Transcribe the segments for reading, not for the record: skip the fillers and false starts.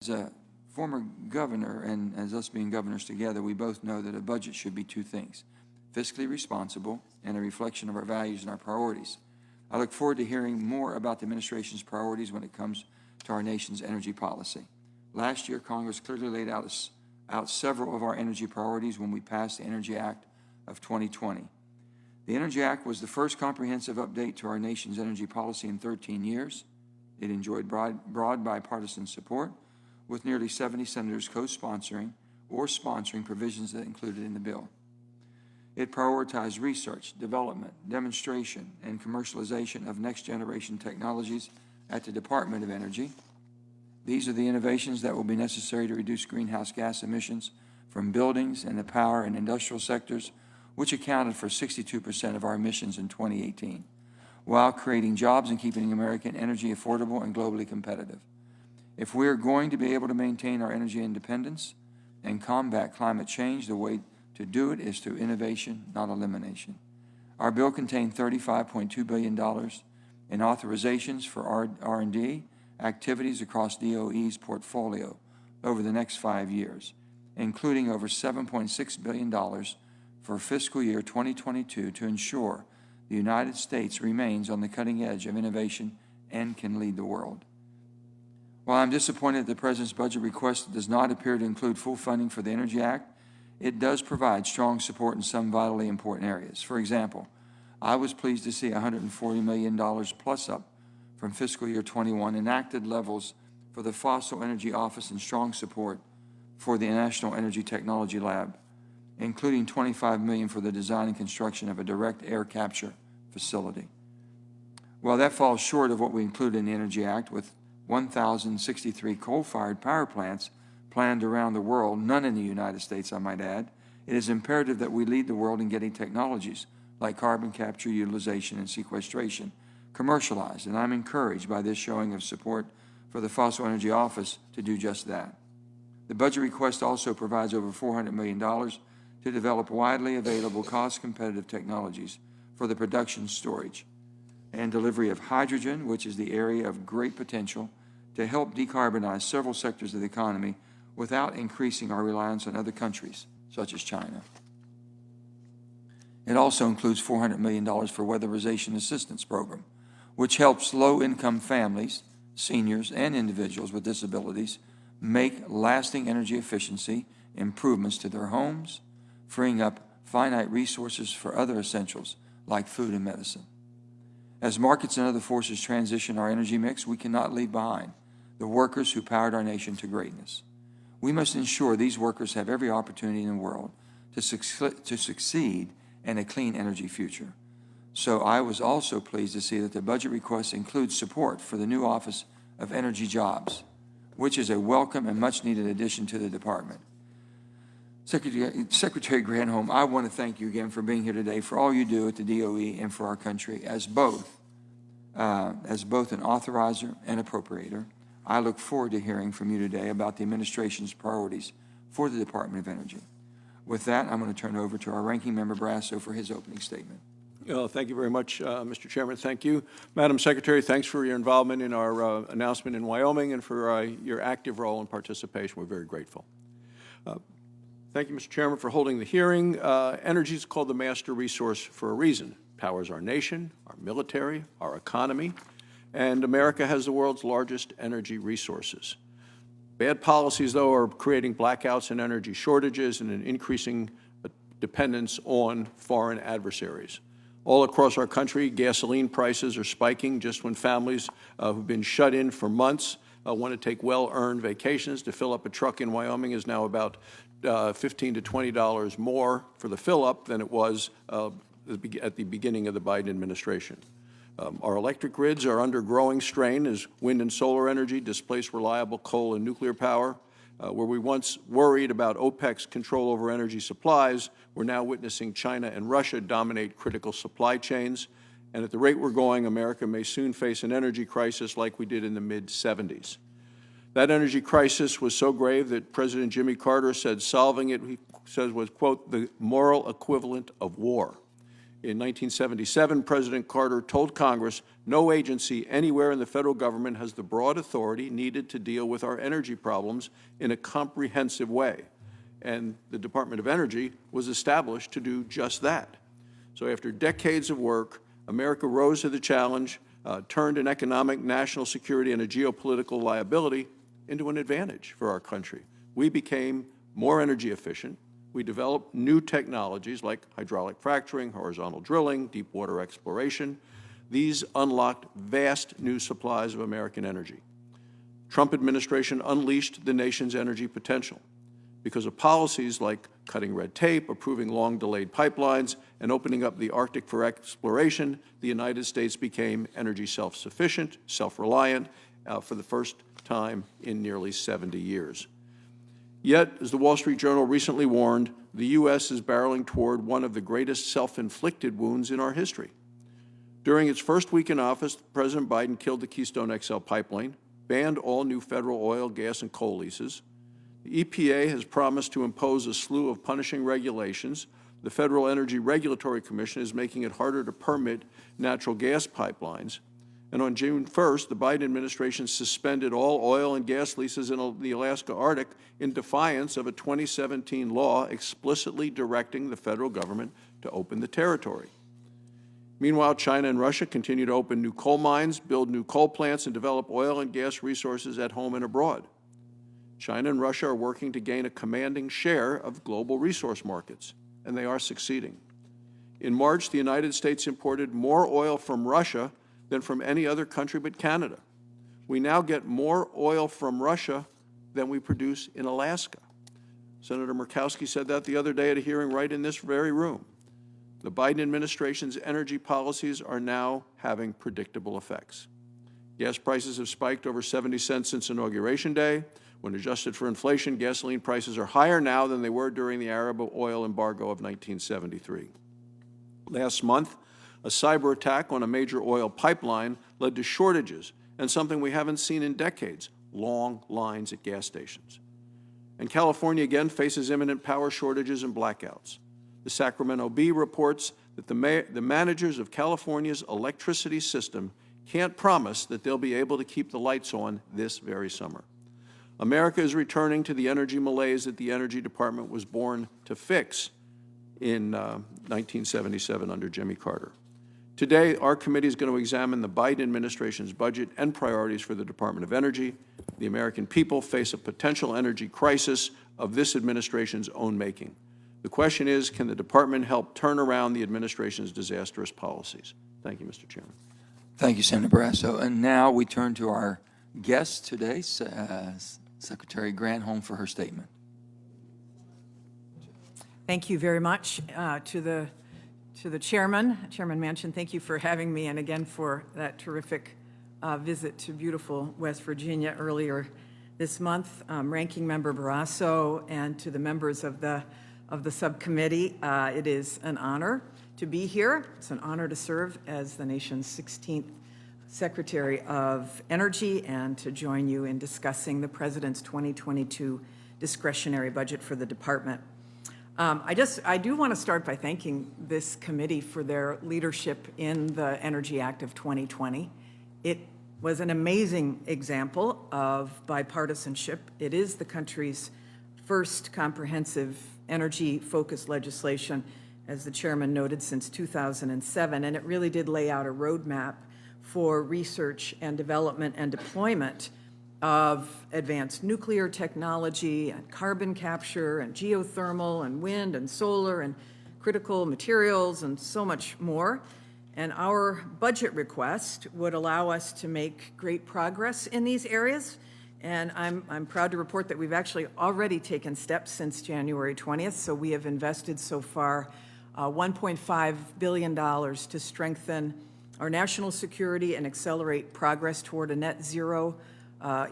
As a former governor, and as us being governors together, we both know that a budget should be two things: fiscally responsible and a reflection of our values and our priorities. I look forward to hearing more about the administration's priorities when it comes to our nation's energy policy. Last year, Congress clearly laid out several of our energy priorities when we passed the Energy Act of 2020. The Energy Act was the first comprehensive update to our nation's energy policy in 13 years. It enjoyed broad bipartisan support, with nearly 70 senators co-sponsoring or sponsoring provisions that included in the bill. It prioritized research, development, demonstration, and commercialization of next-generation technologies at the Department of Energy. These are the innovations that will be necessary to reduce greenhouse gas emissions from buildings and the power and industrial sectors, which accounted for 62% of our emissions in 2018, while creating jobs and keeping American energy affordable and globally competitive. If we are going to be able to maintain our energy independence and combat climate change, the way to do it is through innovation, not elimination. Our bill contained $35.2 billion in authorizations for R&D activities across DOE's portfolio over the next 5 years, including over $7.6 billion for fiscal year 2022 to ensure the United States remains on the cutting edge of innovation and can lead the world. While I'm disappointed that the President's budget request does not appear to include full funding for the Energy Act, it does provide strong support in some vitally important areas. For example, I was pleased to see $140 million plus up from fiscal year 21 enacted levels for the Fossil Energy Office and strong support for the National Energy Technology Lab, including $25 million for the design and construction of a direct air capture facility. While that falls short of what we included in the Energy Act, with 1,063 coal-fired power plants planned around the world, none in the United States, I might add, it is imperative that we lead the world in getting technologies like carbon capture, utilization, and sequestration commercialized, and I'm encouraged by this showing of support for the Fossil Energy Office to do just that. The budget request also provides over $400 million to develop widely available cost-competitive technologies for the production, storage, and delivery of hydrogen, which is the area of great potential to help decarbonize several sectors of the economy without increasing our reliance on other countries, such as China. It also includes $400 million for Weatherization Assistance Program, which helps low-income families, seniors, and individuals with disabilities make lasting energy efficiency improvements to their homes, freeing up finite resources for other essentials like food and medicine. As markets and other forces transition our energy mix, we cannot leave behind the workers who powered our nation to greatness. We must ensure these workers have every opportunity in the world to succeed in a clean energy future. So I was also pleased to see that the budget request includes support for the new Office of Energy Jobs, which is a welcome and much-needed addition to the department. Secretary Granholm, I want to thank you again for being here today, for all you do at the DOE and for our country as both an authorizer and appropriator. I look forward to hearing from you today about the administration's priorities for the Department of Energy. With that, I'm going to turn it over to our ranking member, Brasso, for his opening statement. Thank you very much, Mr. Chairman. Thank you. Madam Secretary, thanks for your involvement in our announcement in Wyoming and for your active role and participation. We're very grateful. Thank you, Mr. Chairman, for holding the hearing. Energy is called the master resource for a reason. It powers our nation, our military, our economy, and America has the world's largest energy resources. Bad policies, though, are creating blackouts and energy shortages and an increasing dependence on foreign adversaries. All across our country, gasoline prices are spiking just when families who've been shut in for months want to take well-earned vacations. To fill up a truck in Wyoming is now about $15 to $20 more for the fill-up than it was at the beginning of the Biden administration. Our electric grids are under growing strain as wind and solar energy displace reliable coal and nuclear power. Where we once worried about OPEC's control over energy supplies, we're now witnessing China and Russia dominate critical supply chains. And at the rate we're going, America may soon face an energy crisis like we did in the mid-'70s. That energy crisis was so grave that President Jimmy Carter said solving it, he says, was, quote, the moral equivalent of war. In 1977, President Carter told Congress, no agency anywhere in the federal government has the broad authority needed to deal with our energy problems in a comprehensive way. And the Department of Energy was established to do just that. So after decades of work, America rose to the challenge, turned an economic, national security, and a geopolitical liability into an advantage for our country. We became more energy efficient. We developed new technologies like hydraulic fracturing, horizontal drilling, deep water exploration. These unlocked vast new supplies of American energy. Trump administration unleashed the nation's energy potential. Because of policies like cutting red tape, approving long-delayed pipelines, and opening up the Arctic for exploration, the United States became energy self-sufficient, self-reliant for the first time in nearly 70 years. Yet, as the Wall Street Journal recently warned, the U.S. is barreling toward one of the greatest self-inflicted wounds in our history. During its first week in office, President Biden killed the Keystone XL pipeline, banned all new federal oil, gas, and coal leases. The EPA has promised to impose a slew of punishing regulations. The Federal Energy Regulatory Commission is making it harder to permit natural gas pipelines. And on June 1st, the Biden administration suspended all oil and gas leases in the Alaska Arctic in defiance of a 2017 law explicitly directing the federal government to open the territory. Meanwhile, China and Russia continue to open new coal mines, build new coal plants, and develop oil and gas resources at home and abroad. China and Russia are working to gain a commanding share of global resource markets, and they are succeeding. In March, the United States imported more oil from Russia than from any other country but Canada. We now get more oil from Russia than we produce in Alaska. Senator Murkowski said that the other day at a hearing right in this very room. The Biden administration's energy policies are now having predictable effects. Gas prices have spiked over 70 cents since Inauguration Day. When adjusted for inflation, gasoline prices are higher now than they were during the Arab oil embargo of 1973. Last month, a cyber attack on a major oil pipeline led to shortages and something we haven't seen in decades, long lines at gas stations. And California again faces imminent power shortages and blackouts. The Sacramento Bee reports that the managers of California's electricity system can't promise that they'll be able to keep the lights on this very summer. America is returning to the energy malaise that the Energy Department was born to fix in 1977 under Jimmy Carter. Today, our committee is going to examine the Biden administration's budget and priorities for the Department of Energy. The American people face a potential energy crisis of this administration's own making. The question is, can the department help turn around the administration's disastrous policies? Thank you, Mr. Chairman. Thank you, Senator Barrasso. And now we turn to our guest today, Secretary Granholm, for her statement. Thank you very much to the chairman, Chairman Manchin. Thank you for having me, and again for that terrific visit to beautiful West Virginia earlier this month. Ranking Member Barrasso, and to the members of the subcommittee, it is an honor to be here. It's an honor to serve as the nation's 16th Secretary of Energy and to join you in discussing the President's 2022 discretionary budget for the department. I do want to start by thanking this committee for their leadership in the Energy Act of 2020. It was an amazing example of bipartisanship. It is the country's first comprehensive energy-focused legislation, as the chairman noted, since 2007, and it really did lay out a roadmap for research and development and deployment of advanced nuclear technology and carbon capture and geothermal and wind and solar and critical materials and so much more. And our budget request would allow us to make great progress in these areas. And I'm proud to report that we've actually already taken steps since January 20th. So we have invested so far $1.5 billion to strengthen our national security and accelerate progress toward a net zero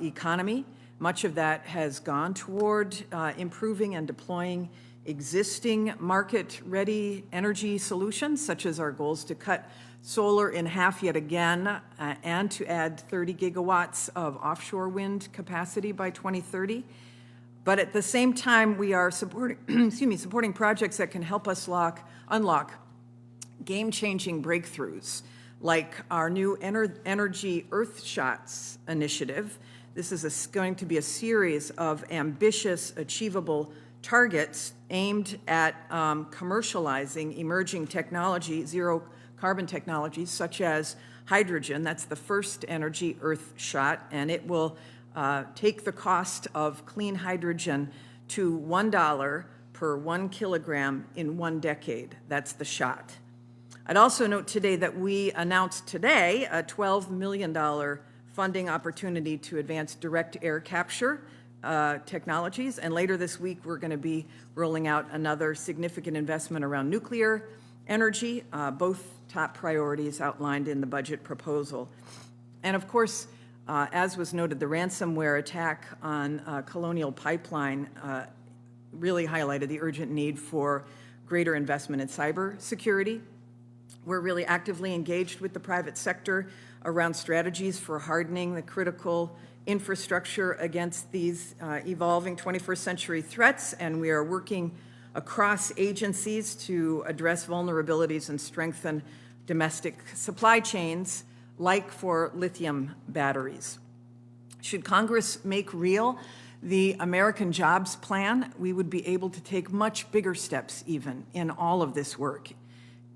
economy. Much of that has gone toward improving and deploying existing market-ready energy solutions, such as our goals to cut solar in half yet again and to add 30 gigawatts of offshore wind capacity by 2030. But at the same time, we are supporting, supporting projects that can help us unlock game-changing breakthroughs like our new Energy Earthshots initiative. This is going to be a series of ambitious, achievable targets aimed at commercializing emerging technology, zero carbon technologies such as hydrogen. That's the first Energy Earthshot, and it will take the cost of clean hydrogen to $1 per 1 kilogram in 1 decade. That's the shot. I'd also note today that we announced today a $12 million funding opportunity to advance direct air capture technologies, and later this week we're going to be rolling out another significant investment around nuclear energy, both top priorities outlined in the budget proposal. And of course, as was noted, the ransomware attack on Colonial Pipeline really highlighted the urgent need for greater investment in cybersecurity. We're really actively engaged with the private sector around strategies for hardening the critical infrastructure against these evolving 21st century threats, and we are working across agencies to address vulnerabilities and strengthen domestic supply chains, like for lithium batteries. Should Congress make real the American Jobs Plan, we would be able to take much bigger steps even in all of this work.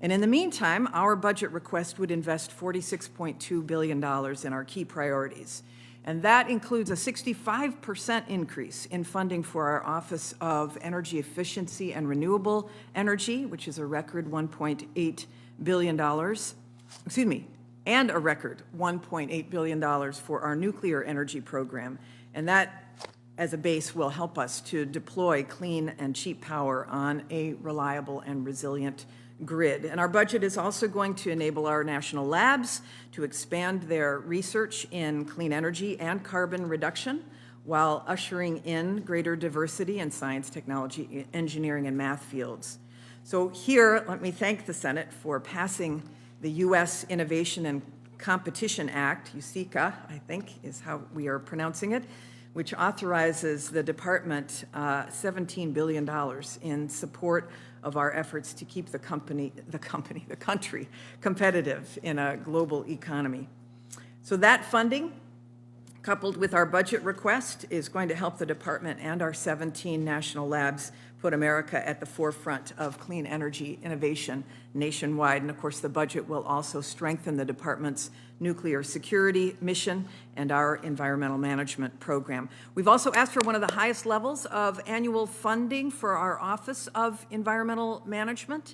And in the meantime, our budget request would invest $46.2 billion in our key priorities. And that includes a 65% increase in funding for our Office of Energy Efficiency and Renewable Energy, which is a record $1.8 billion, and a record $1.8 billion for our nuclear energy program. And that, as a base, will help us to deploy clean and cheap power on a reliable and resilient grid. And our budget is also going to enable our national labs to expand their research in clean energy and carbon reduction while ushering in greater diversity in science, technology, engineering, and math fields. So here, let me thank the Senate for passing the U.S. Innovation and Competition Act, USICA, I think is how we are pronouncing it, which authorizes the department $17 billion in support of our efforts to keep the country competitive in a global economy. So that funding, coupled with our budget request, is going to help the department and our 17 national labs put America at the forefront of clean energy innovation nationwide. And of course, the budget will also strengthen the department's nuclear security mission and our environmental management program. We've also asked for one of the highest levels of annual funding for our Office of Environmental Management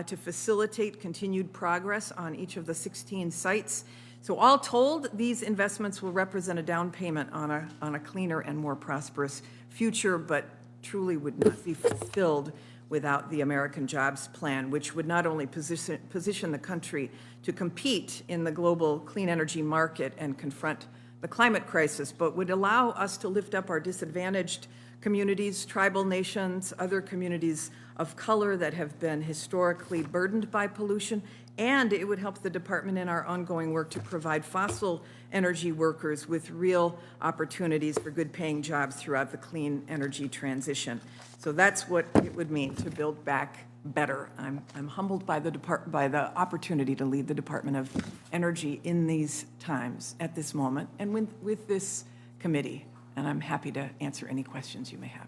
to facilitate continued progress on each of the 16 sites. So all told, these investments will represent a down payment on a cleaner and more prosperous future, but truly would not be fulfilled without the American Jobs Plan, which would not only position the country to compete in the global clean energy market and confront the climate crisis, but would allow us to lift up our disadvantaged communities, tribal nations, other communities of color that have been historically burdened by pollution, and it would help the department in our ongoing work to provide fossil energy workers with real opportunities for good-paying jobs throughout the clean energy transition. So that's what it would mean to build back better. I'm humbled by the opportunity to lead the Department of Energy in these times, at this moment, and with this committee. And I'm happy to answer any questions you may have.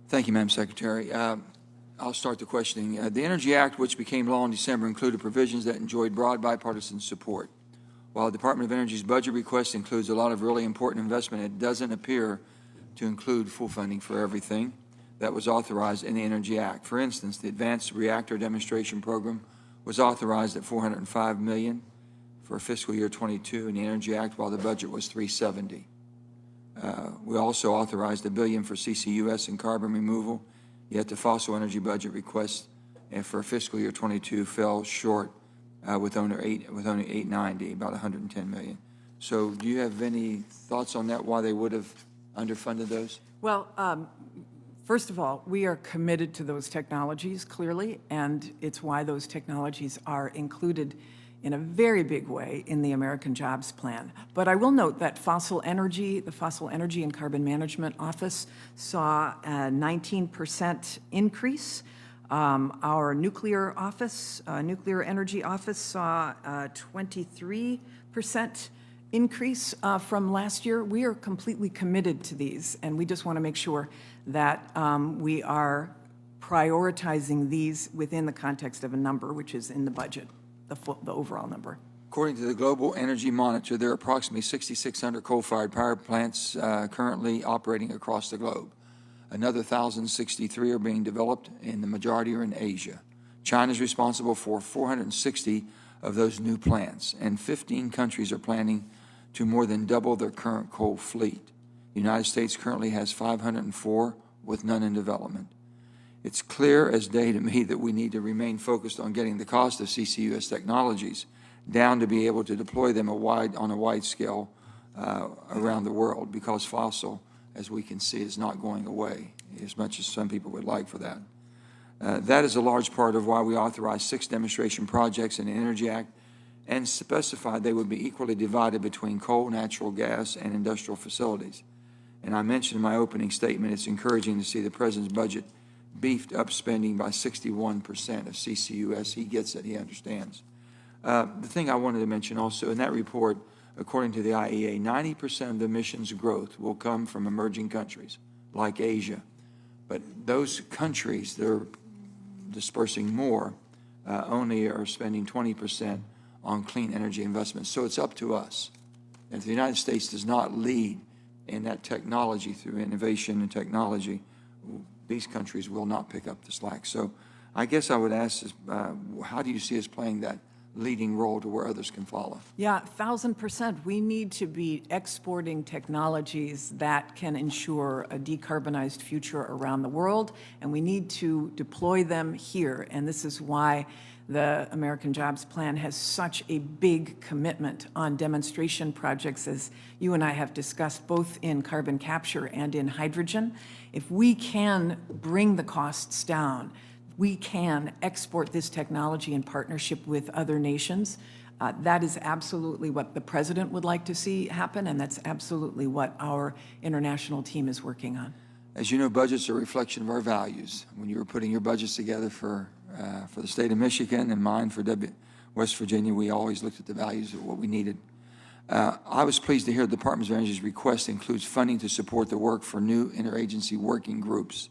Thank you, Madam Secretary. I'll start the questioning. The Energy Act, which became law in December, included provisions that enjoyed broad bipartisan support. While the Department of Energy's budget request includes a lot of really important investment, it doesn't appear to include full funding for everything that was authorized in the Energy Act. For instance, the Advanced Reactor Demonstration Program was authorized at $405 million for fiscal year 22 in the Energy Act, while the budget was $370. We also authorized $1 billion for CCUS and carbon removal, yet the fossil energy budget request for fiscal year 22 fell short with only $890, about $110 million. So do you have any thoughts on that, why they would have underfunded those? Well, first of all, we are committed to those technologies, clearly, and it's why those technologies are included in a very big way in the American Jobs Plan. But I will note that the Fossil Energy and Carbon Management Office saw a 19% increase Our nuclear energy office saw a 23% increase from last year. We are completely committed to these, and we just want to make sure that we are prioritizing these within the context of a number, which is in the budget, the overall number. According to the Global Energy Monitor, there are approximately 6,600 coal-fired power plants currently operating across the globe. Another 1,063 are being developed, and the majority are in Asia. China is responsible for 460 of those new plants, and 15 countries are planning to more than double their current coal fleet. The United States currently has 504, with none in development. It's clear as day to me that we need to remain focused on getting the cost of CCUS technologies down to be able to deploy them on a wide scale around the world, because fossil, as we can see, is not going away as much as some people would like for that. That is a large part of why we authorized 6 demonstration projects in the Energy Act and specified they would be equally divided between coal, natural gas, and industrial facilities. And I mentioned in my opening statement, it's encouraging to see the President's budget beefed up spending by 61% of CCUS. He gets it, he understands. The thing I wanted to mention also, in that report, according to the IEA, 90% of the emissions growth will come from emerging countries like Asia. But those countries that are dispersing more only are spending 20% on clean energy investments. So it's up to us. And if the United States does not lead in that technology through innovation and technology, these countries will not pick up the slack. So I guess I would ask, how do you see us playing that leading role to where others can follow? Yeah, 1,000%. We need to be exporting technologies that can ensure a decarbonized future around the world, and we need to deploy them here. And this is why the American Jobs Plan has such a big commitment on demonstration projects, as you and I have discussed, both in carbon capture and in hydrogen. If we can bring the costs down, we can export this technology in partnership with other nations. That is absolutely what the President would like to see happen, and that's absolutely what our international team is working on. As you know, budgets are a reflection of our values. When you were putting your budgets together for the state of Michigan and mine for West Virginia, we always looked at the values of what we needed. I was pleased to hear the Department of Energy's request includes funding to support the work for new interagency working groups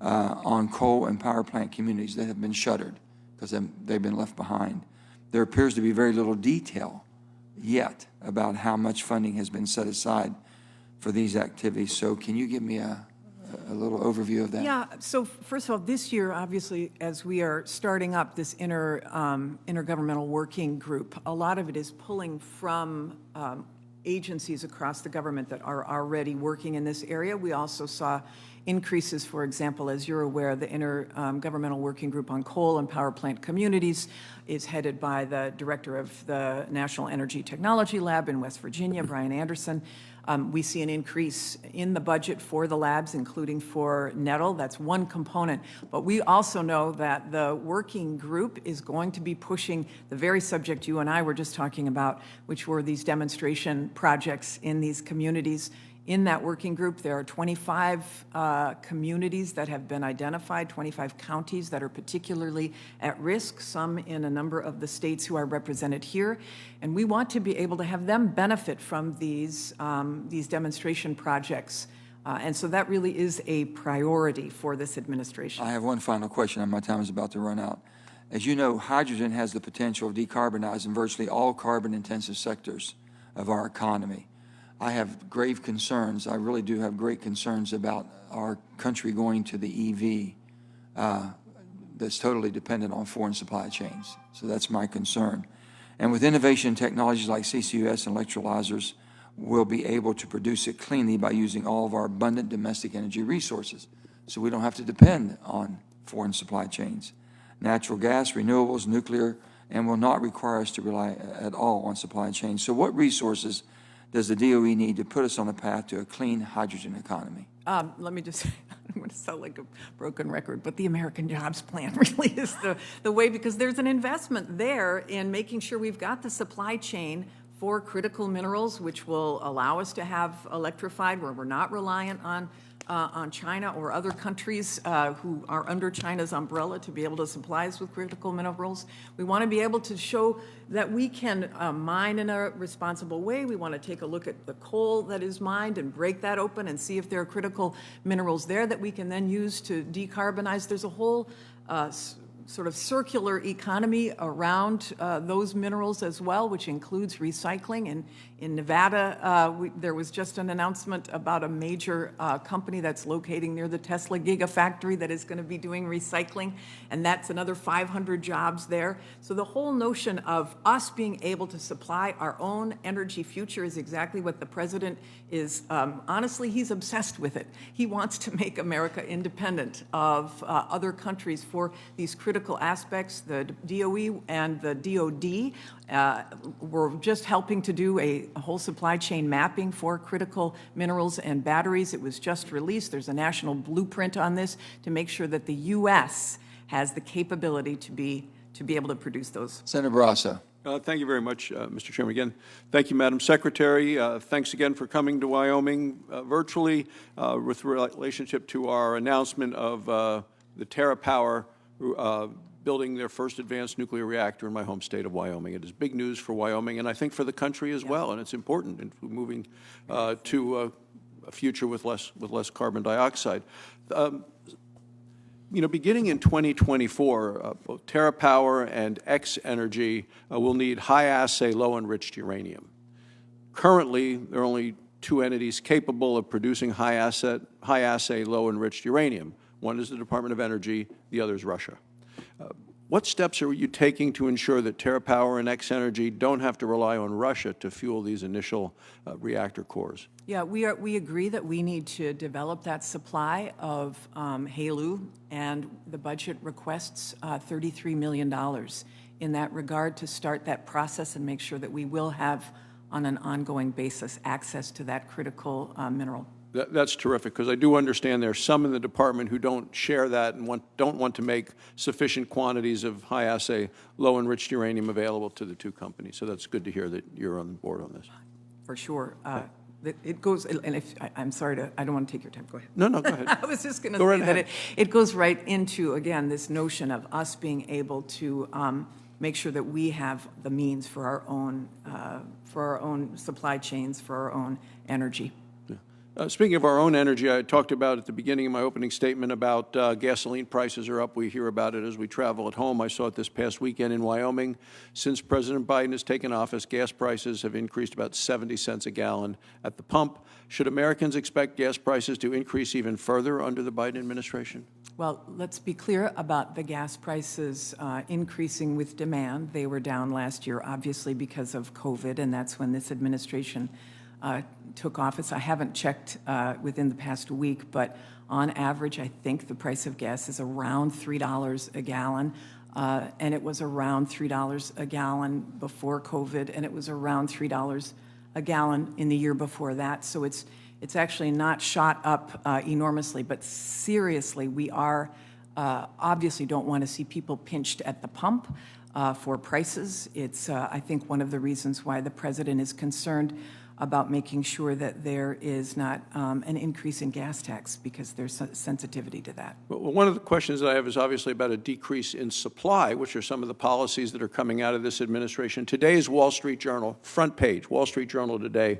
on coal and power plant communities that have been shuttered because they've been left behind. There appears to be very little detail yet about how much funding has been set aside for these activities. So can you give me a little overview of that? Yeah, so first of all, this year, obviously, as we are starting up this intergovernmental working group, a lot of it is pulling from agencies across the government that are already working in this area. We also saw increases, for example, as you're aware, the Intergovernmental Working Group on Coal and Power Plant Communities is headed by the director of the National Energy Technology Lab in West Virginia, Brian Anderson. We see an increase in the budget for the labs, including for NETL. That's one component. But we also know that the working group is going to be pushing the very subject you and I were just talking about, which were these demonstration projects in these communities. In that working group, there are 25 communities that have been identified, 25 counties that are particularly at risk, some in a number of the states who are represented here. And we want to be able to have them benefit from these demonstration projects. And so that really is a priority for this administration. I have one final question, and my time is about to run out. As you know, hydrogen has the potential of decarbonizing virtually all carbon-intensive sectors of our economy. I have grave concerns. I really do have great concerns about our country going to the EV that's totally dependent on foreign supply chains. So that's my concern. And with innovation technologies like CCUS and electrolyzers, we'll be able to produce it cleanly by using all of our abundant domestic energy resources. So we don't have to depend on foreign supply chains. Natural gas, renewables, nuclear, and will not require us to rely at all on supply chains. So what resources does the DOE need to put us on a path to a clean hydrogen economy? Let me just, I'm going to sound like a broken record, but the American Jobs Plan really is the way, because there's an investment there in making sure we've got the supply chain for critical minerals, which will allow us to have electrified, where we're not reliant on on China or other countries who are under China's umbrella to be able to supply us with critical minerals. We want to be able to show that we can mine in a responsible way. We want to take a look at the coal that is mined and break that open and see if there are critical minerals there that we can then use to decarbonize. There's a whole sort of circular economy around those minerals as well, which includes recycling. And in Nevada, there was just an announcement about a major company that's locating near the Tesla Gigafactory that is going to be doing recycling, and that's another 500 jobs there. So the whole notion of us being able to supply our own energy future is exactly what the president is, honestly, he's obsessed with it. He wants to make America independent of other countries for these critical aspects. The DOE and the DOD were just helping to do a whole supply chain mapping for critical minerals and batteries. It was just released. There's a national blueprint on this to make sure that the U.S. has the capability to be able to produce those. Senator Barrasso. Thank you very much, Mr. Chairman. Again, thank you, Madam Secretary. Thanks again for coming to Wyoming virtually with relationship to our announcement of the TerraPower building their first advanced nuclear reactor in my home state of Wyoming. It is big news for Wyoming, and I think for the country as well, and it's important in moving to a future with less carbon dioxide. Beginning in 2024, both TerraPower and X Energy will need high-assay, low-enriched uranium. Currently, there are only two entities capable of producing high-assay, low-enriched uranium. One is the Department of Energy, the other is Russia. What steps are you taking to ensure that TerraPower and X Energy don't have to rely on Russia to fuel these initial reactor cores? Yeah, we agree that we need to develop that supply of HALEU, and the budget requests $33 million in that regard to start that process and make sure that we will have, on an ongoing basis, access to that critical mineral. That's terrific, because I do understand there are some in the department who don't share that and don't want to make sufficient quantities of high-assay, low-enriched uranium available to the two companies. So that's good to hear that you're on board on this. For sure. It goes, and I'm sorry I don't want to take your time. Go ahead. No, go ahead. I was just going to say that it goes right into, again, this notion of us being able to make sure that we have the means for our own supply chains, for our own energy. Speaking of our own energy, I talked about at the beginning of my opening statement about gasoline prices are up. We hear about it as we travel at home. I saw it this past weekend in Wyoming. Since President Biden has taken office, gas prices have increased about 70 cents a gallon at the pump. Should Americans expect gas prices to increase even further under the Biden administration? Well, let's be clear about the gas prices increasing with demand. They were down last year, obviously, because of COVID, and that's when this administration took office. I haven't checked within the past week, but on average, I think the price of gas is around $3 a gallon, and it was around $3 a gallon before COVID, and it was around $3 a gallon in the year before that. So it's actually not shot up enormously, but seriously, we are obviously don't want to see people pinched at the pump for prices. It's, I think, one of the reasons why the president is concerned about making sure that there is not an increase in gas tax, because there's sensitivity to that. Well, one of the questions that I have is obviously about a decrease in supply, which are some of the policies that are coming out of this administration. Today's Wall Street Journal, front page, Wall Street Journal today,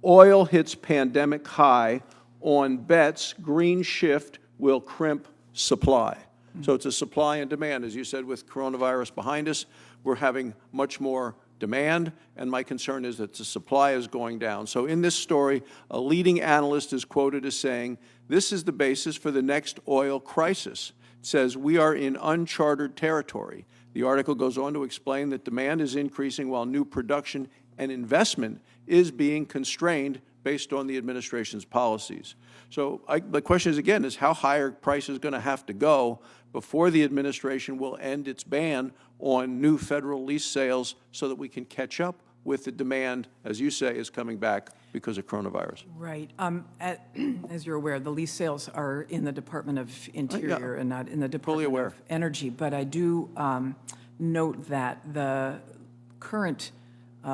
oil hits pandemic high on bets green shift will crimp supply. So it's a supply and demand. As you said, with coronavirus behind us, we're having much more demand, and my concern is that the supply is going down. So in this story, a leading analyst is quoted as saying, this is the basis for the next oil crisis. It says, we are in uncharted territory. The article goes on to explain that demand is increasing while new production and investment is being constrained based on the administration's policies. So the question is, again, is how high are prices going to have to go before the administration will end its ban on new federal lease sales so that we can catch up with the demand, as you say, is coming back because of coronavirus? Right. As you're aware, the lease sales are in the Department of Interior and not in the Department of Energy. But I do note that the current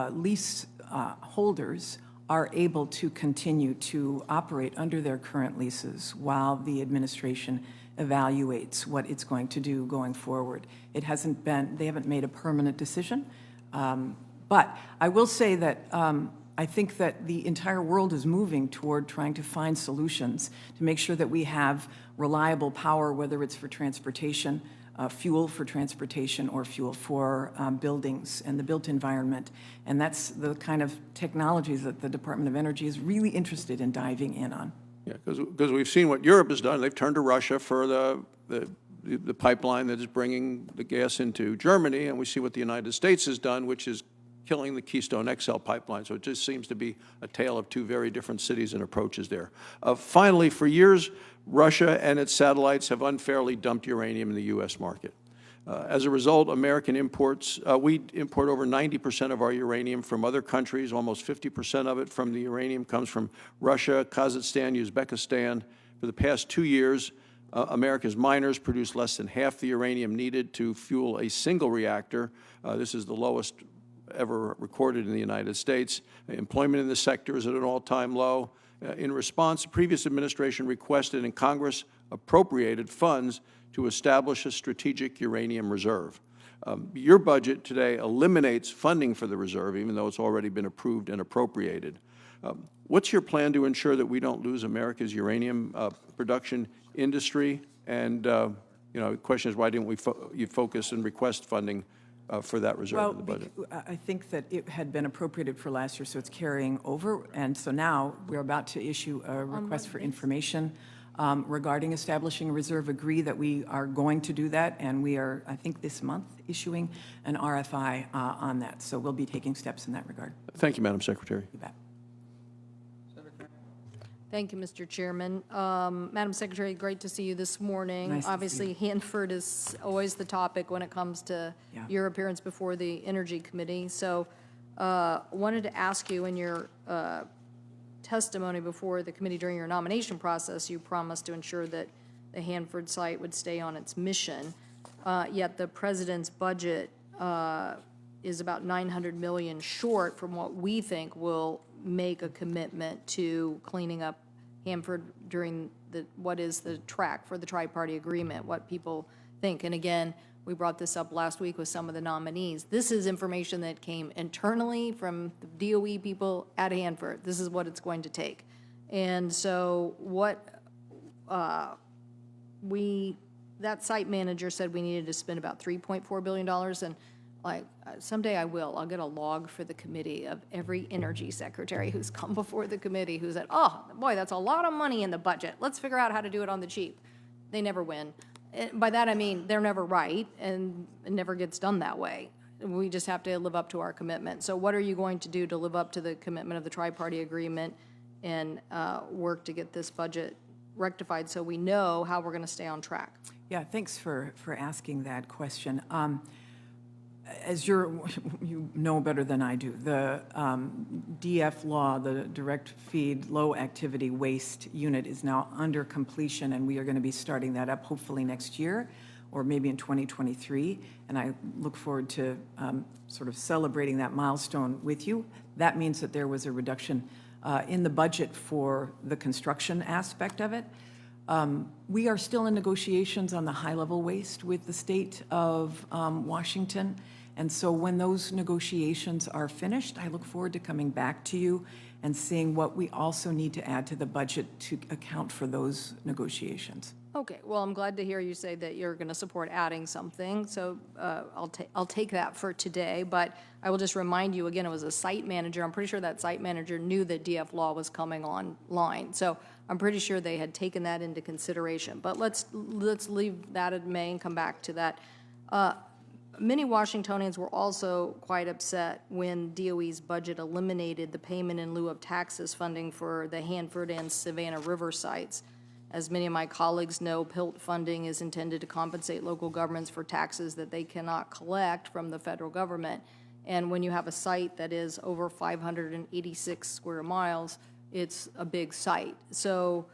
lease holders are able to continue to operate under their current leases while the administration evaluates what it's going to do going forward. They haven't made a permanent decision. But I will say that I think that the entire world is moving toward trying to find solutions to make sure that we have reliable power, whether it's for transportation, fuel for transportation, or fuel for buildings and the built environment. And that's the kind of technologies that the Department of Energy is really interested in diving in on. Yeah, because we've seen what Europe has done. They've turned to Russia for the pipeline that is bringing the gas into Germany, and we see what the United States has done, which is killing the Keystone XL pipeline. So it just seems to be a tale of two very different cities and approaches there. Finally, for years, Russia and its satellites have unfairly dumped uranium in the U.S. market. As a result, American imports, we import over 90% of our uranium from other countries. Almost 50% of it from the uranium comes from Russia, Kazakhstan, Uzbekistan. For the past 2 years, America's miners produce less than half the uranium needed to fuel a single reactor. This is the lowest ever recorded in the United States. Employment in the sector is at an all-time low. In response, the previous administration requested and Congress appropriated funds to establish a strategic uranium reserve. Your budget today eliminates funding for the reserve, even though it's already been approved and appropriated. What's your plan to ensure that we don't lose America's uranium production industry? And the question is, why didn't you focus and request funding for that reserve in the budget? I think that it had been appropriated for last year, so it's carrying over. And so now we're about to issue a request for information regarding establishing a reserve. Agree that we are going to do that, and we are, I think, this month issuing an RFI on that. So we'll be taking steps in that regard. Thank you, Madam Secretary. You bet. Thank you, Mr. Chairman. Madam Secretary, great to see you this morning. Nice to see Obviously, Hanford is always the topic when it comes to your appearance before the Energy Committee. So wanted to ask you, in your testimony before the committee during your nomination process, you promised to ensure that the Hanford site would stay on its mission, yet the president's budget is about $900 million short from what we think will make a commitment to cleaning up Hanford during what is the track for the tri-party agreement, what people think. And again, we brought this up last week with some of the nominees. This is information that came internally from the DOE people at Hanford. This is what it's going to take. And so that site manager said we needed to spend about $3.4 billion, and someday I'll get a log for the committee of every energy secretary who's come before the committee who said, oh, boy, that's a lot of money in the budget. Let's figure out how to do it on the cheap. They never win. By that I mean they're never right, and it never gets done that way. We just have to live up to our commitment. So what are you going to do to live up to the commitment of the tri-party agreement and work to get this budget rectified so we know how we're going to stay on track? Yeah, thanks for asking that question. As you know better than I do, the DF law, the direct feed low activity waste unit, is now under completion, and we are going to be starting that up hopefully next year or maybe in 2023. And I look forward to sort of celebrating that milestone with you. That means that there was a reduction in the budget for the construction aspect of it. We are still in negotiations on the high-level waste with the state of Washington. And so when those negotiations are finished, I look forward to coming back to you and seeing what we also need to add to the budget to account for those negotiations. Okay, well, I'm glad to hear you say that you're going to support adding something, so I'll take that for today, but I will just remind you, again, it was a site manager. I'm pretty sure that site manager knew that DF law was coming online, so I'm pretty sure they had taken that into consideration. But let's leave that in May and come back to that. Many Washingtonians were also quite upset when DOE's budget eliminated the payment in lieu of taxes funding for the Hanford and Savannah River sites. As many of my colleagues know, PILT funding is intended to compensate local governments for taxes that they cannot collect from the federal government. And when you have a site that is over 586 square miles, it's a big site. So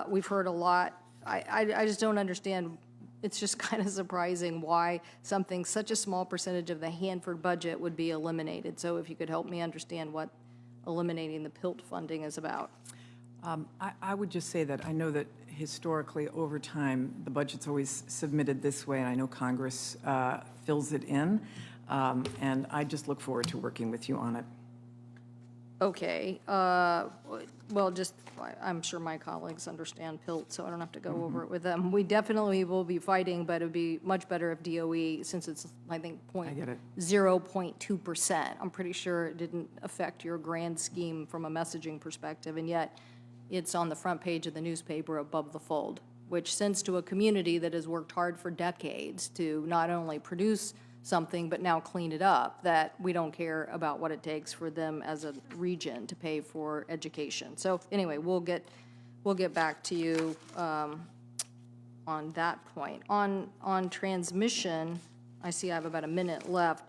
we've heard a lot. I just don't understand. It's just kind of surprising why such a small percentage of the Hanford budget would be eliminated. So if you could help me understand eliminating the PILT funding is about. I would just say that I know that historically, over time, the budget's always submitted this way, and I know Congress fills it in, and I just look forward to working with you on it. Okay, well, just, I'm sure my colleagues understand PILT, so I don't have to go over it with them. We definitely will be fighting, but it'd be much better if DOE, since it's, I think, get it. 0.2%. I'm pretty sure it didn't affect your grand scheme from a messaging perspective, and yet it's on the front page of the newspaper above the fold, which sends to a community that has worked hard for decades to not only produce something, but now clean it up, that we don't care about what it takes for them as a region to pay for education. So anyway, we'll get back to you on that point. On transmission, I see I have about a minute left.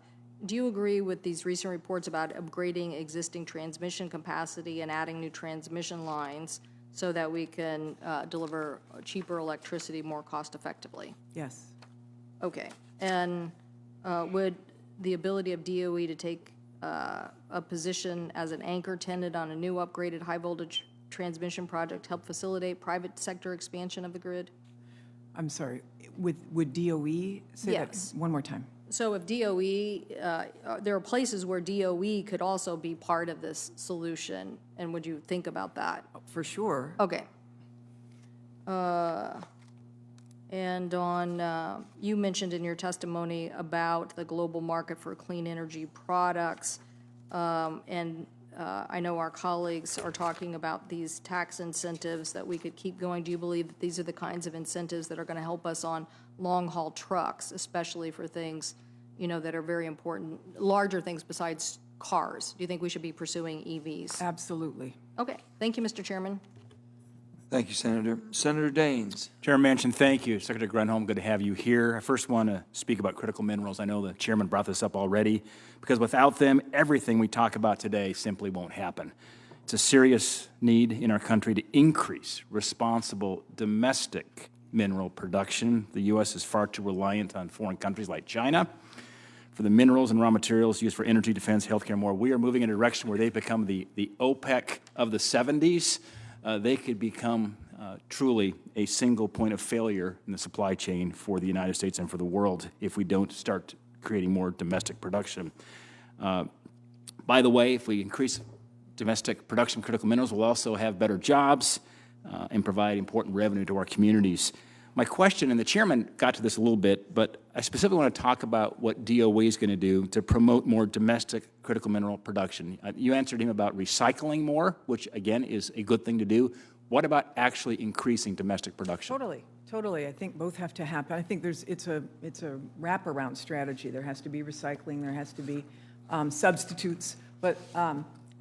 Do you agree with these recent reports about upgrading existing transmission capacity and adding new transmission lines so that we can deliver cheaper electricity more cost effectively? Yes. Okay, and would the ability of DOE to take a position as an anchor tenant on a new upgraded high-voltage transmission project help facilitate private sector expansion of the grid? I'm sorry, would DOE say Yes. that one more time? So if DOE, there are places where DOE could also be part of this solution, and would you think about that? For sure. Okay. And on, you mentioned in your testimony about the global market for clean energy products, and I know our colleagues are talking about these tax incentives that we could keep going. Do you believe that these are the kinds of incentives that are going to help us on long-haul trucks, especially for things, you know, that are very important, larger things besides cars? Do you think we should be pursuing EVs? Absolutely. Okay, thank you, Mr. Chairman. Thank you, Senator. Senator Daines. Chairman Manchin, thank you. Secretary Granholm, good to have you here. I first want to speak about critical minerals. I know the chairman brought this up already, because without them, everything we talk about today simply won't happen. It's a serious need in our country to increase responsible domestic mineral production. The U.S. is far too reliant on foreign countries like China for the minerals and raw materials used for energy, defense, healthcare, and more. We are moving in a direction where they've become the OPEC of the 70s. They could become truly a single point of failure in the supply chain for the United States and for the world if we don't start creating more domestic production. By the way, if we increase domestic production of critical minerals, we'll also have better jobs and provide important revenue to our communities. My question, and the chairman got to this a little bit, but I specifically want to talk about what DOE is going to do to promote more domestic critical mineral production. You answered him about recycling more, which again is a good thing to do. What about actually increasing domestic production? Totally. I think both have to happen. I think it's a wraparound strategy. There has to be recycling. There has to be substitutes. But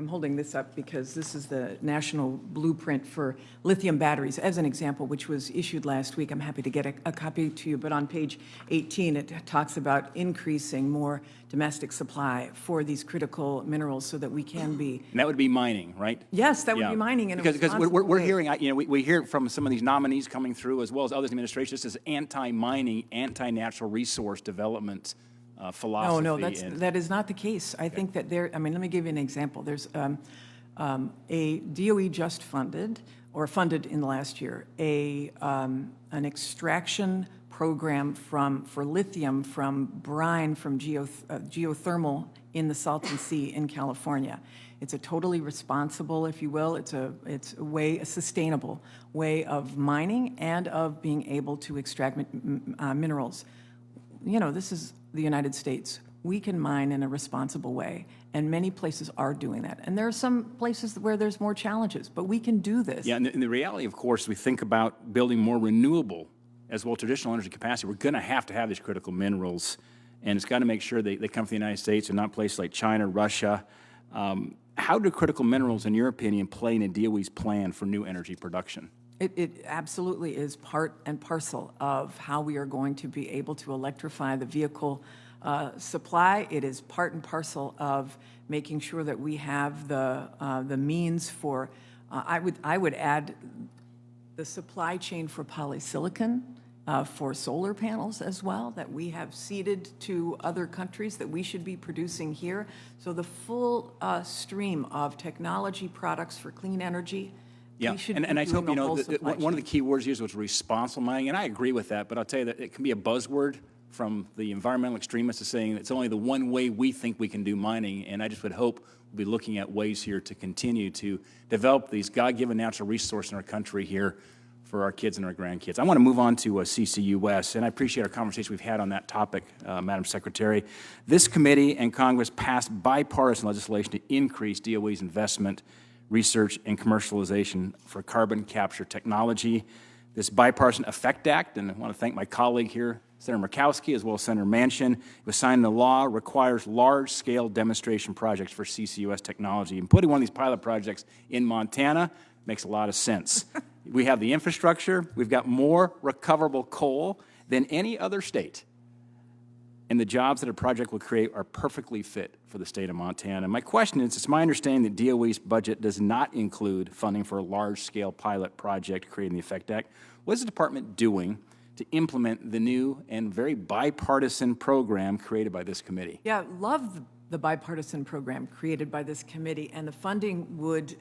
I'm holding this up because this is the national blueprint for lithium batteries, as an example, which was issued last week. I'm happy to get a copy to you, but on page 18, it talks about increasing more domestic supply for these critical minerals so that we can be. And that would be mining, right? Yes, that would be mining in a because responsible we're way. hearing, you know, we hear from some of these nominees coming through, as well as others in the administration, this is anti-mining, anti-natural resource development philosophy. No, that is not the case. I think that let me give you an example. There's a DOE just funded in the last year, an extraction program for lithium from brine from geothermal in the Salton Sea in California. It's a totally responsible, if you will, it's a sustainable way of mining and of being able to extract minerals. You know, this is the United States. We can mine in a responsible way, and many places are doing that. And there are some places where there's more challenges, but we can do this. Yeah, and the reality, of course, we think about building more renewable as well traditional energy capacity. We're going to have these critical minerals, and it's got to make sure they come from the United States and not places like China, Russia. How do critical minerals, in your opinion, play in a DOE's plan for new energy production? It absolutely is part and parcel of how we are going to be able to electrify the vehicle supply. It is part and parcel of making sure that we have the means for, I would add the supply chain for polysilicon for solar panels as well, that we have ceded to other countries that we should be producing here. So the full stream of technology products for clean energy, Yeah, we should and be I doing hope, the whole supply one of the chain. key words used was responsible mining, and I agree with that, but I'll tell you that it can be a buzzword from the environmental extremists is saying it's only the one way we think we can do mining, and I just would hope we'll be looking at ways here to continue to develop these God-given natural resources in our country here for our kids and our grandkids. I want to move on to CCUS, and I appreciate our conversation we've had on that topic, Madam Secretary. This committee and Congress passed bipartisan legislation to increase DOE's investment, research, and commercialization for carbon capture technology. This Bipartisan Effect Act, and I want to thank my colleague here, Senator Murkowski, as well as Senator Manchin, it was signed into law, requires large-scale demonstration projects for CCUS technology. And putting one of these pilot projects in Montana makes a lot of sense. We have the infrastructure, we've got more recoverable coal than any other state, and the jobs that a project will create are perfectly fit for the state of Montana. My question is, it's my understanding that DOE's budget does not include funding for a large-scale pilot project creating the Effect Act. What is the department doing to implement the new and very bipartisan program created by this committee? Yeah, love the bipartisan program created by this committee, and the funding would,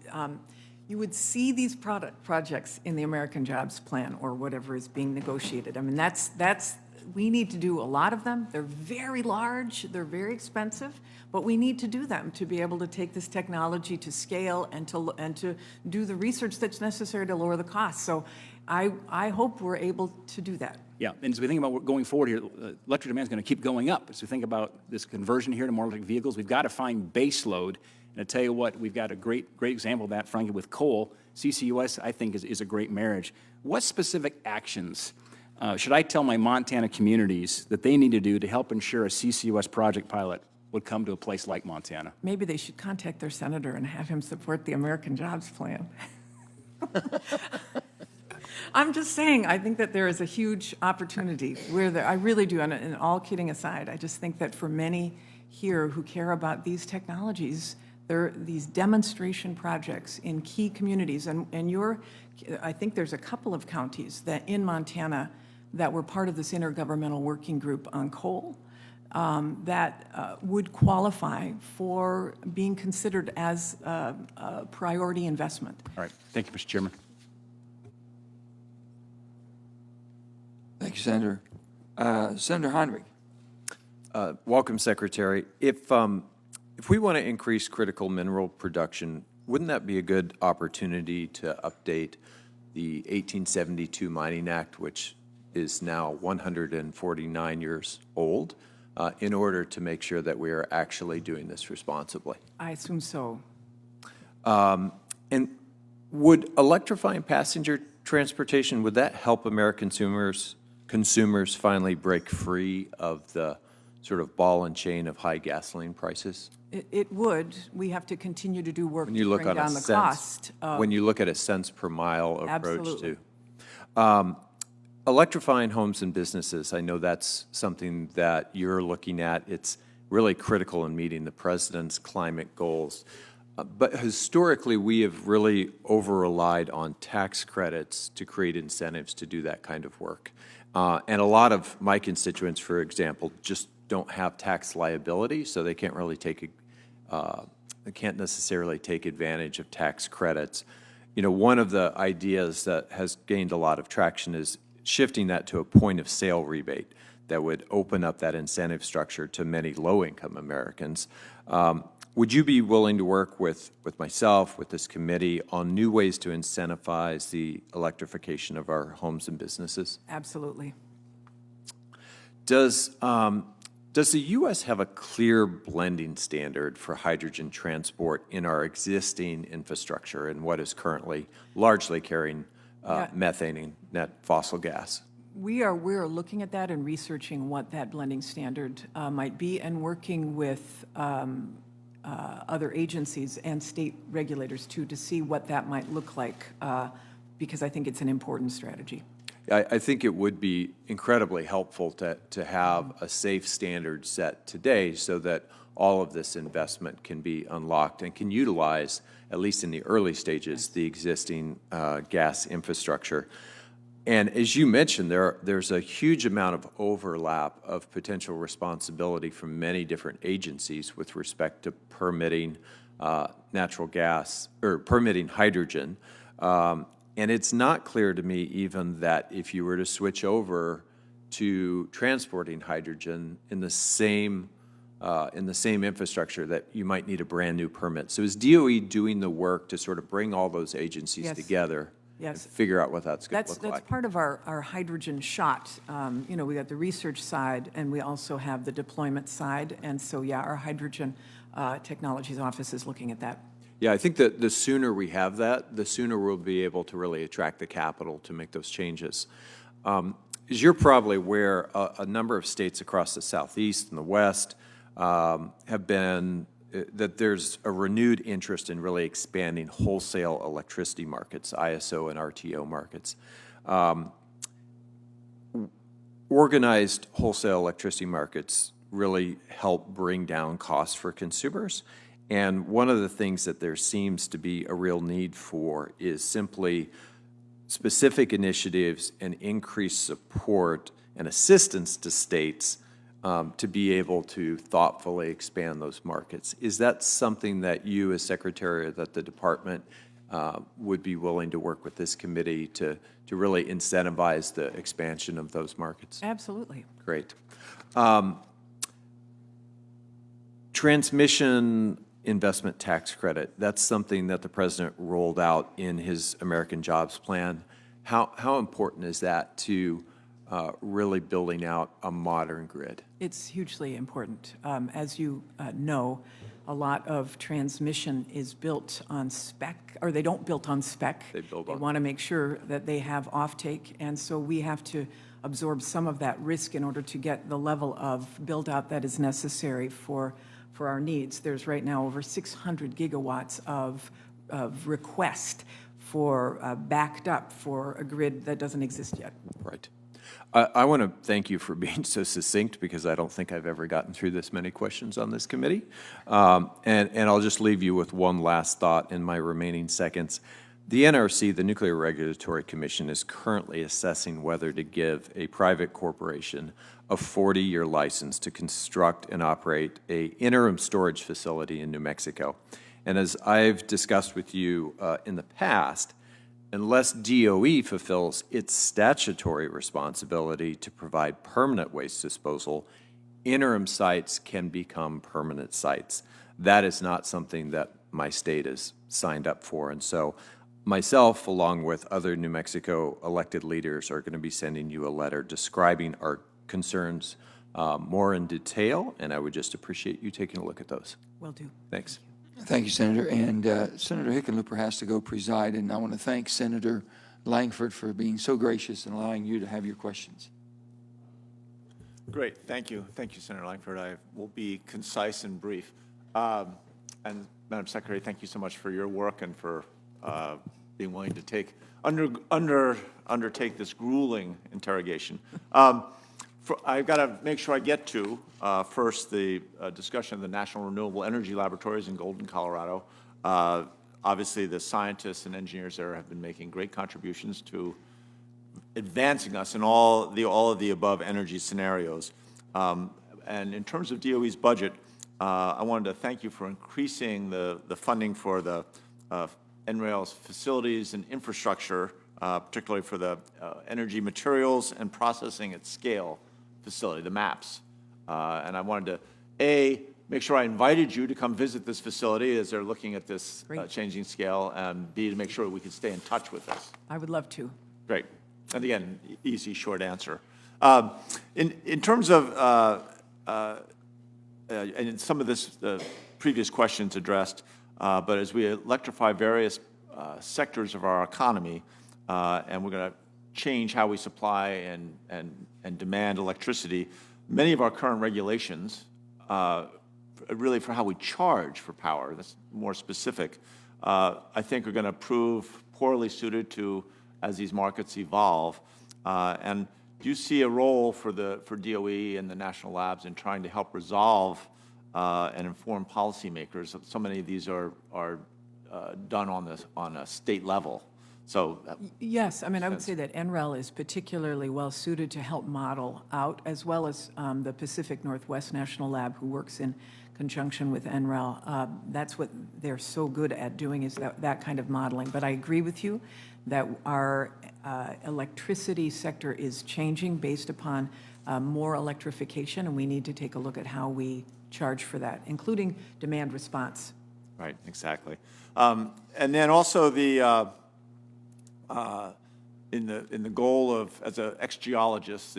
you would see these projects in the American Jobs Plan or whatever is being negotiated. I mean, that's we need to do a lot of them. They're very large, they're very expensive, but we need to do them to be able to take this technology to scale and to do the research that's necessary to lower the cost. So I hope we're able to do that. Yeah, and as we think about going forward here, electric demand is going to keep going up. As we think about this conversion here to more electric vehicles, we've got to find base load. And I tell you what, we've got a great example of that, frankly, with coal. CCUS, I think, is a great marriage. What specific actions should I tell my Montana communities that they need to do to help ensure a CCUS project pilot would come to a place like Montana? Maybe they should contact their senator and have him support the American Jobs Plan. I'm just saying, I think that there is a huge opportunity where I really do, and all kidding aside, I just think that for many here who care about these technologies, there are these demonstration projects in key communities, and I think there's a couple of counties that in Montana that were part of this intergovernmental working group on coal that would qualify for being considered as a priority investment. All right. Thank you, Mr. Chairman. Thank you, Senator. Senator Heinrich. Welcome, Secretary. If we want to increase critical mineral production, wouldn't that be a good opportunity to update the 1872 Mining Act, which is now 149 years old, in order to make sure that we are actually doing this responsibly? I assume so. And would electrifying passenger transportation, would that help American consumers finally break free of the sort of ball and chain of high gasoline prices? It would. We have to continue to do work When to you look bring on a down the cents, cost. when you look at a cents per mile approach Absolutely. to electrifying homes and businesses, I know that's something that you're looking at. It's really critical in meeting the president's climate goals. But historically, we have really over-relied on tax credits to create incentives to do that kind of work. And a lot of my constituents, for example, just don't have tax liability, so they can't really they can't necessarily take advantage of tax credits. You know, one of the ideas that has gained a lot of traction is shifting that to a point of sale rebate that would open up that incentive structure to many low-income Americans. Would you be willing to work with myself, with this committee, on new ways to incentivize the electrification of our homes and businesses? Absolutely. Does the U.S. have a clear blending standard for hydrogen transport in our existing infrastructure and what is currently largely carrying methane and net fossil gas? We're looking at that and researching what that blending standard might be, and working with other agencies and state regulators too, to see what that might look like, because I think it's an important strategy. I think it would be incredibly helpful to have a safe standard set today so that all of this investment can be unlocked and can utilize, at least in the early stages, the existing gas infrastructure. And as you mentioned, there's a huge amount of overlap of potential responsibility from many different agencies with respect to permitting natural gas, or permitting hydrogen. And it's not clear to me even that if you were to switch over to transporting hydrogen in the same infrastructure, that you might need a brand-new permit. So is DOE doing the work to sort of bring all those agencies Yes. together? Yes. And figure out what that's going to look That's like? part of our hydrogen shot. We got the research side, and we also have the deployment side. And so, yeah, our hydrogen technologies office is looking at that. Yeah, I think that the sooner we have that, the sooner we'll be able to really attract the capital to make those changes. As you're probably aware, a number of states across the Southeast and the West have been, that there's a renewed interest in really expanding wholesale electricity markets, ISO and RTO markets. Organized wholesale electricity markets really help bring down costs for consumers. And one of the things that there seems to be a real need for is simply specific initiatives and increased support and assistance to states to be able to thoughtfully expand those markets. Is that something that you, as Secretary, that the department would be willing to work with this committee to really incentivize the expansion of those markets? Absolutely. Great. Transmission investment tax credit, that's something that the President rolled out in his American Jobs Plan. How important is that to really building out a modern grid? It's hugely important. As you know, a lot of transmission is built on spec, or they don't build on spec. They build They on- want to make sure that they have offtake, and so we have to absorb some of that risk in order to get the level of build-out that is necessary for our needs. There's right now over 600 gigawatts of request for backed up for a grid that doesn't exist yet. Right. I want to thank you for being so succinct, because I don't think I've ever gotten through this many questions on this committee. And I'll just leave you with one last thought in my remaining seconds. The NRC, the Nuclear Regulatory Commission, is currently assessing whether to give a private corporation a 40-year license to construct and operate an interim storage facility in New Mexico. And as I've discussed with you in the past, unless DOE fulfills its statutory responsibility to provide permanent waste disposal, interim sites can become permanent sites. That is not something that my state has signed up for. And so myself, along with other New Mexico elected leaders, are going to be sending you a letter describing our concerns more in detail, and I would just appreciate you taking a look at those. Will do. Thanks. Thank you, Senator. And Senator Hickenlooper has to go preside, and I want to thank Senator Langford for being so gracious and allowing you to have your questions. Great, thank you. Thank you, Senator Langford. I will be concise and brief. And Madam Secretary, thank you so much for your work and for being willing to undertake this grueling interrogation. I've got to make sure I get to, first, the discussion of the National Renewable Energy Laboratories in Golden, Colorado. Obviously, the scientists and engineers there have been making great contributions to advancing us in all of the above energy scenarios. And in terms of DOE's budget, I wanted to thank you for increasing the funding for the NREL's facilities and infrastructure, particularly for the energy materials and processing at scale facility, the MAPS. And I wanted to, make sure I invited you to come visit this facility as they're looking at this changing scale, and B, to make sure we can stay in touch with this. I would love to. Great. And again, easy, short answer. In terms of, and some of this, the previous questions addressed, but as we electrify various sectors of our economy, and we're going to change how we supply and demand electricity, many of our current regulations, really for how we charge for power, that's more specific, I think are going to prove poorly suited to as these markets evolve. And do you see a role for DOE and the national labs in trying to help resolve and inform policymakers? So many of these are done on a state level. So, Yes, I mean, I would say that NREL is particularly well-suited to help model out, as well as the Pacific Northwest National Lab, who works in conjunction with NREL. That's what they're so good at doing, is that kind of modeling. But I agree with you that our electricity sector is changing based upon more electrification, and we need to take a look at how we charge for that, including demand response. right, exactly. And then also the, in the goal of, as an ex-geologist,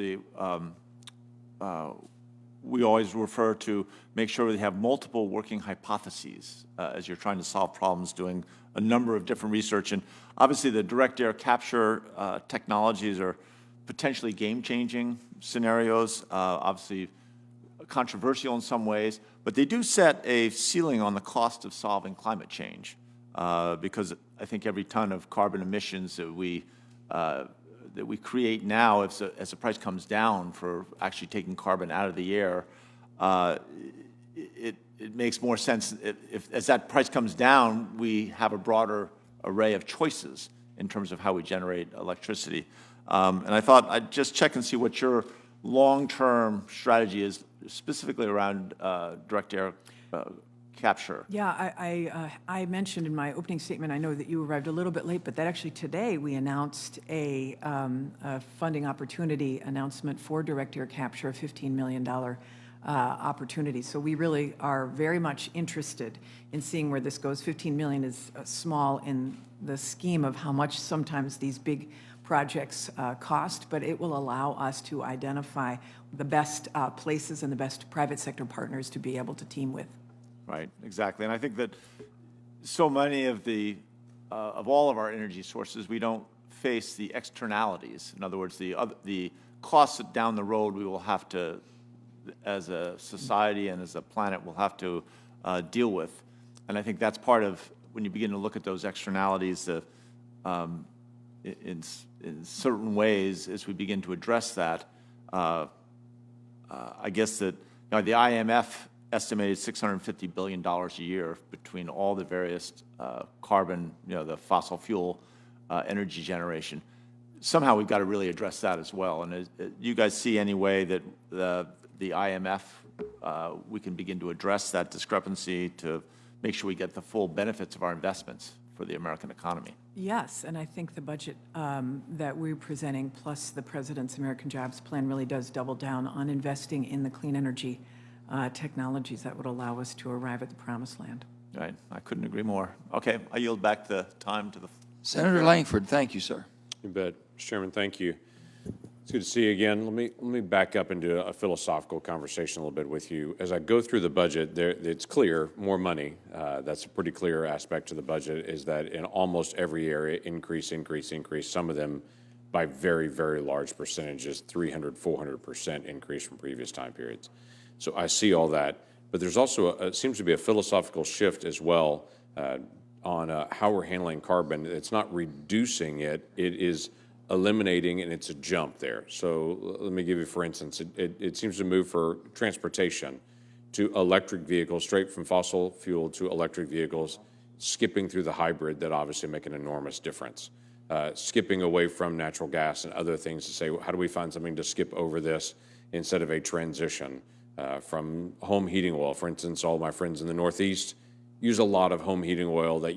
we always refer to make sure we have multiple working hypotheses as you're trying to solve problems, doing a number of different research. And obviously, the direct air capture technologies are potentially game-changing scenarios, obviously controversial in some ways, but they do set a ceiling on the cost of solving climate change, because I think every ton of carbon emissions that we create now, as the price comes down for actually taking carbon out of the air, it makes more sense if as that price comes down, we have a broader array of choices in terms of how we generate electricity. And I thought I'd just check and see what your long-term strategy is, specifically around direct air capture. Yeah, I mentioned in my opening statement, I know that you arrived a little bit late, but that actually today we announced a funding opportunity announcement for direct air capture, a $15 million opportunity. So we really are very much interested in seeing where this goes. 15 million is small in the scheme of how much sometimes these big projects cost, but it will allow us to identify the best places and the best private sector partners to be able to team with. Right, exactly. And I think that so many of all of our energy sources, we don't face the externalities. In other words, the costs down the road we will have to, as a society and as a planet, will have to deal with. And I think that's part of, when you begin to look at those externalities, in certain ways, as we begin to address that, I guess that the IMF estimated $650 billion a year between all the various carbon, the fossil fuel energy generation. Somehow we've got to really address that as well. And you guys see any way that the IMF, we can begin to address that discrepancy to make sure we get the full benefits of our investments for the American economy? Yes, and I think the budget that we're presenting, plus the President's American Jobs Plan, really does double down on investing in the clean energy technologies that would allow us to arrive at the promised land. Right, I couldn't agree more. Okay, I yield back the time to the... Senator Langford, thank you, sir. You bet. Mr. Chairman, thank you. It's good to see you again. Let me back up into a philosophical conversation a little bit with you. As I go through the budget, it's clear, more money. That's a pretty clear aspect to the budget, is that in almost every area, increase, some of them by very, very large percentages, 300, 400% increase from previous time periods. So I see all that. But there's also, seems to be a philosophical shift as well on how we're handling carbon. It's not reducing it, it is eliminating, and it's a jump there. So let me give you, for instance, it seems to move for transportation to electric vehicles, straight from fossil fuel to electric vehicles, skipping through the hybrid that obviously make an enormous difference. Skipping away from natural gas and other things to say, how do we find something to skip over this instead of a transition from home heating oil? For instance, all my friends in the Northeast use a lot of home heating oil that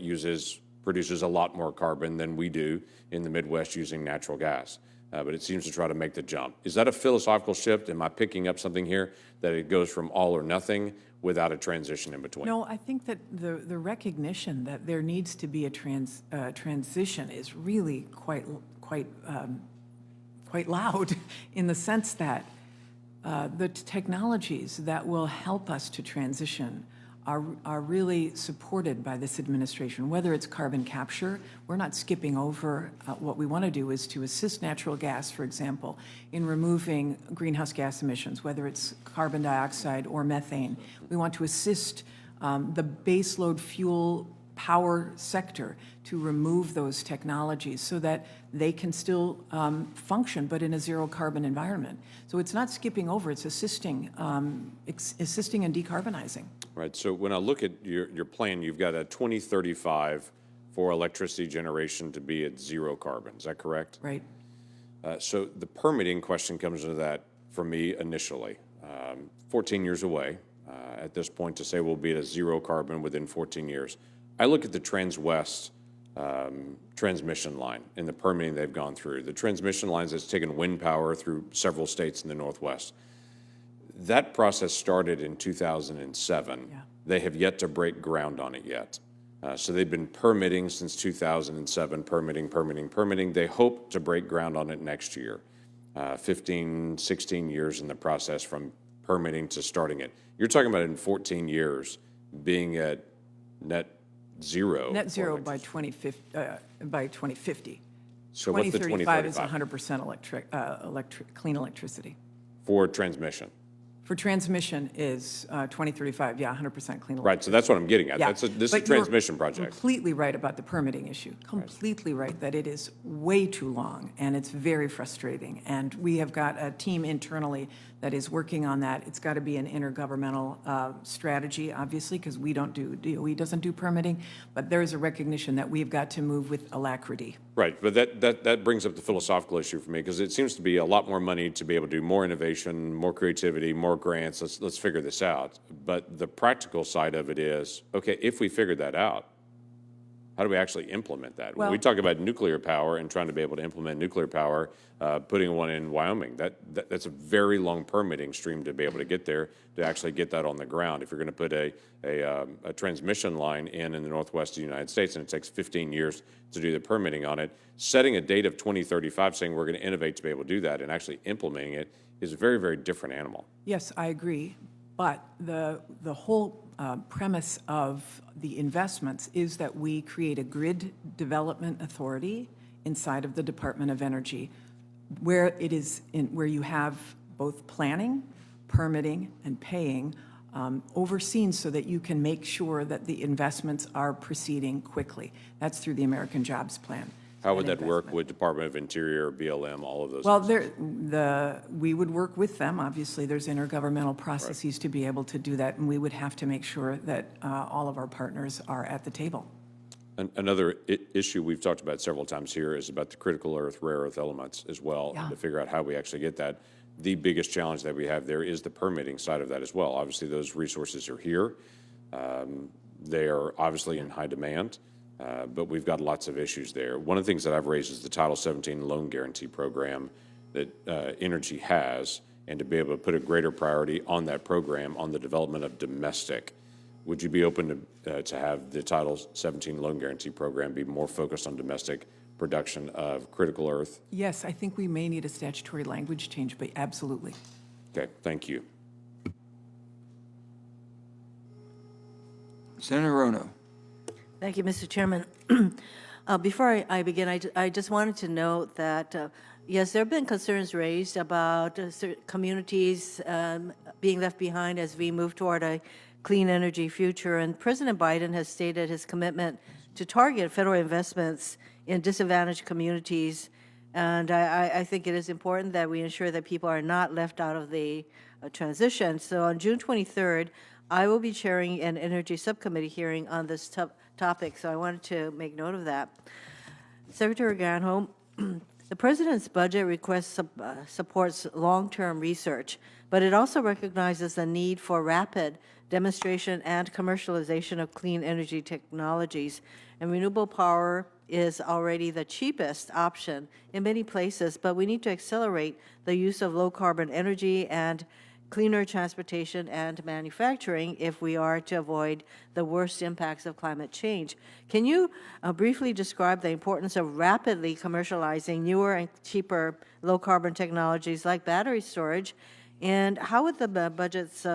produces a lot more carbon than we do in the Midwest using natural gas. But it seems to try to make the jump. Is that a philosophical shift? Am I picking up something here, that it goes from all or nothing without a transition in between? No, I think that the recognition that there needs to be a transition is really quite loud, in the sense that the technologies that will help us to transition are really supported by this administration. Whether it's carbon capture, we're not skipping over. What we want to do is to assist natural gas, for example, in removing greenhouse gas emissions, whether it's carbon dioxide or methane. We want to assist the baseload fuel power sector to remove those technologies so that they can still function, but in a zero carbon environment. So it's not skipping over, it's assisting and decarbonizing. Right, so when I look at your plan, you've got a 2035 for electricity generation to be at zero carbon. Is that correct? Right. So the permitting question comes into that for me initially. 14 years away at this point to say we'll be at a zero carbon within 14 years. I look at the Trans-West transmission line and the permitting they've gone through. The transmission lines that's taken wind power through several states in the Northwest. That process started in 2007. Yeah. They have yet to break ground on it yet. So they've been permitting since 2007, permitting. They hope to break ground on it next year. 15, 16 years in the process from permitting to starting it. You're talking about in 14 years being at net zero. Net zero by 2050. So what's the 2035 is 2035? 100% clean electricity. For transmission. For transmission is 2035, yeah, 100% clean electricity. Right, so that's what I'm getting at. Yeah, This is a but you're transmission project. completely right about the permitting issue. Completely right that it is way too long, and it's very frustrating. And we have got a team internally that is working on that. It's got to be an intergovernmental strategy, obviously, because we don't do, DOE doesn't do permitting, but there is a recognition that we've got to move with alacrity. Right, but that brings up the philosophical issue for me, because it seems to be a lot more money to be able to do more innovation, more creativity, more grants. Let's figure this out. But the practical side of it is, okay, if we figure that out, how do we actually implement that? When we talk about nuclear power and trying to be able to implement nuclear power, putting one in Wyoming, that's a very long permitting stream to be able to get there, to actually get that on the ground. If you're going to put a transmission line in the northwest of the United States, and it takes 15 years to do the permitting on it, setting a date of 2035 saying we're going to innovate to be able to do that and actually implementing it is a very, very different animal. Yes, I agree. But the whole premise of the investments is that we create a grid development authority inside of the Department of Energy, where it is where you have both planning, permitting, and paying overseen so that you can make sure that the investments are proceeding quickly. That's through the American Jobs Plan. How would that work with Department of Interior, BLM, all of those? Well, we would work with them. Obviously, there's intergovernmental processes to be able to do that, and we would have to make sure that all of our partners are at the table. Another issue we've talked about several times here is about the critical earth, rare earth elements as well, Yeah. to figure out how we actually get that. The biggest challenge that we have there is the permitting side of that as well. Obviously, those resources are here. They are obviously in high demand. But we've got lots of issues there. One of the things that I've raised is the Title 17 loan guarantee program that Energy has, and to be able to put a greater priority on that program on the development of domestic. Would you be open to have the Title 17 loan guarantee program be more focused on domestic production of critical earth? Yes, I think we may need a statutory language change, but absolutely. Okay, thank you. Senator Rono. Thank you, Mr. Chairman. Before I begin, I just wanted to note that, yes, there have been concerns raised about communities being left behind as we move toward a clean energy future, and President Biden has stated his commitment to target federal investments in disadvantaged communities, and I think it is important that we ensure that people are not left out of the transition. So on June 23rd, I will be chairing an energy subcommittee hearing on this topic, so I wanted to make note of that. Secretary Granholm, the President's budget request supports long-term research, but it also recognizes the need for rapid demonstration and commercialization of clean energy technologies. And renewable power is already the cheapest option in many places, but we need to accelerate the use of low-carbon energy and cleaner transportation and manufacturing if we are to avoid the worst impacts of climate change. Can you briefly describe the importance of rapidly commercializing newer and cheaper low-carbon technologies like battery storage, and how would the budget's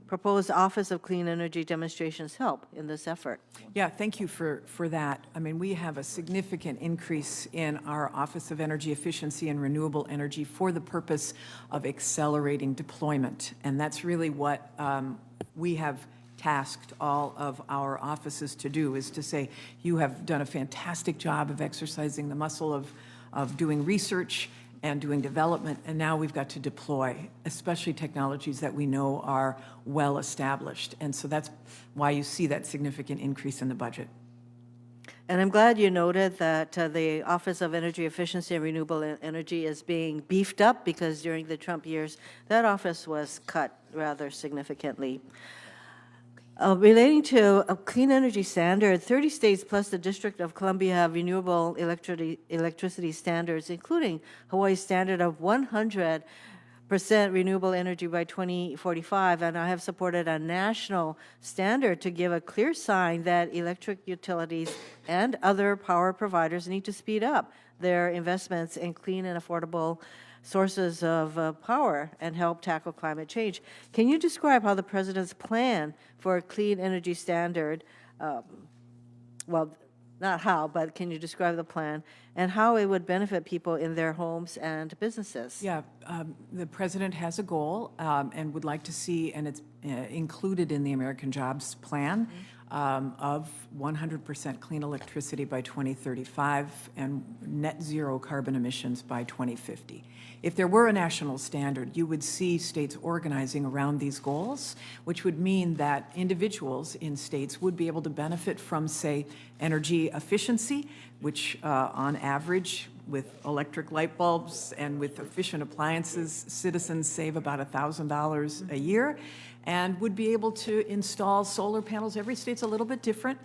proposed Office of Clean Energy demonstrations help in this effort? Yeah, thank you for that. I mean, we have a significant increase in our Office of Energy Efficiency and Renewable Energy for the purpose of accelerating deployment. And that's really what we have tasked all of our offices to do, is to say, you have done a fantastic job of exercising the muscle of doing research and doing development, and now we've got to deploy, especially technologies that we know are well established. And so that's why you see that significant increase in the budget. And I'm glad you noted that the Office of Energy Efficiency and Renewable Energy is being beefed up, because during the Trump years, that office was cut rather significantly. Relating to a clean energy standard, 30 states plus the District of Columbia have renewable electricity standards, including Hawaii's standard of 100% renewable energy by 2045, and I have supported a national standard to give a clear sign that electric utilities and other power providers need to speed up their investments in clean and affordable sources of power and help tackle climate change. Can you describe how the president's plan for a clean energy standard, well, not how, but can you describe the plan and how it would benefit people in their homes and businesses? Yeah, the president has a goal and would like to see, and it's included in the American Jobs Plan, of 100% clean electricity by 2035 and net zero carbon emissions by 2050. If there were a national standard, you would see states organizing around these goals, which would mean that individuals in states would be able to benefit from, say, energy efficiency, which on average, with electric light bulbs and with efficient appliances, citizens save about $1,000 a year, and would be able to install solar panels. Every state's a little bit different.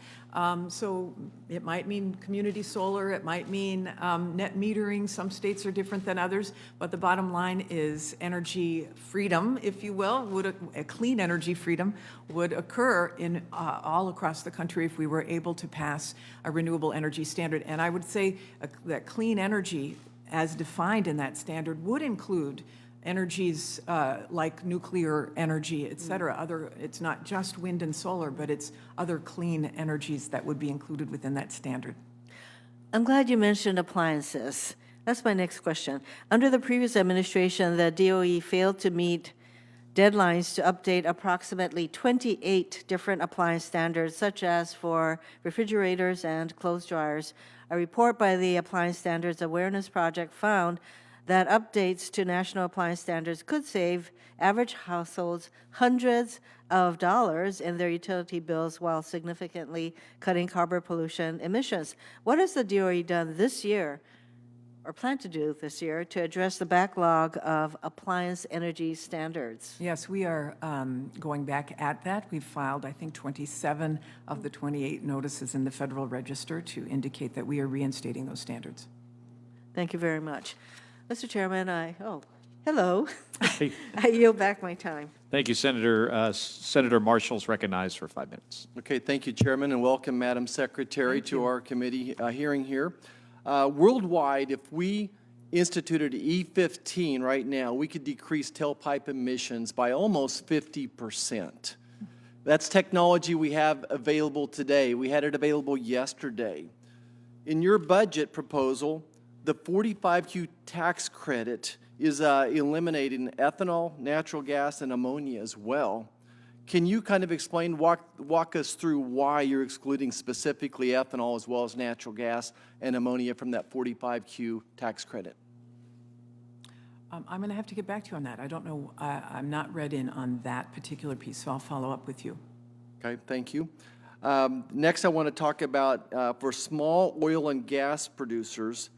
So it might mean community solar, it might mean net metering. Some states are different than others, but the bottom line is energy freedom, if you will, a clean energy freedom would occur in all across the country if we were able to pass a renewable energy standard. And I would say that clean energy, as defined in that standard, would include energies like nuclear energy, et cetera. It's not just wind and solar, but it's other clean energies that would be included within that standard. I'm glad you mentioned appliances. That's my next question. Under the previous administration, the DOE failed to meet deadlines to update approximately 28 different appliance standards, such as for refrigerators and clothes dryers. A report by the Appliance Standards Awareness Project found that updates to national appliance standards could save average households hundreds of dollars in their utility bills while significantly cutting carbon pollution emissions. What has the DOE done this year, or plan to do this year, to address the backlog of appliance energy standards? Yes, we are going back at that. We've filed, I think, 27 of the 28 notices in the Federal Register to indicate that we are reinstating those standards. Thank you very much. Mr. Chairman, hello. I yield back my time. Thank you, Senator. Senator Marshall's recognized for 5 minutes. Okay, thank you, Chairman, and welcome, Madam Secretary, to our committee hearing here. Worldwide, if we instituted E15 right now, we could decrease tailpipe emissions by almost 50%. That's technology we have available today. We had it available yesterday. In your budget proposal, the 45Q tax credit is eliminating ethanol, natural gas, and ammonia as well. Can you kind of explain, walk us through why you're excluding specifically ethanol as well as natural gas and ammonia from that 45Q tax credit? I'm going to have to get back to you on that. I don't know. I'm not read in on that particular piece, so I'll follow up with you. Okay, thank you. Next, I want to talk about for small oil and gas producers,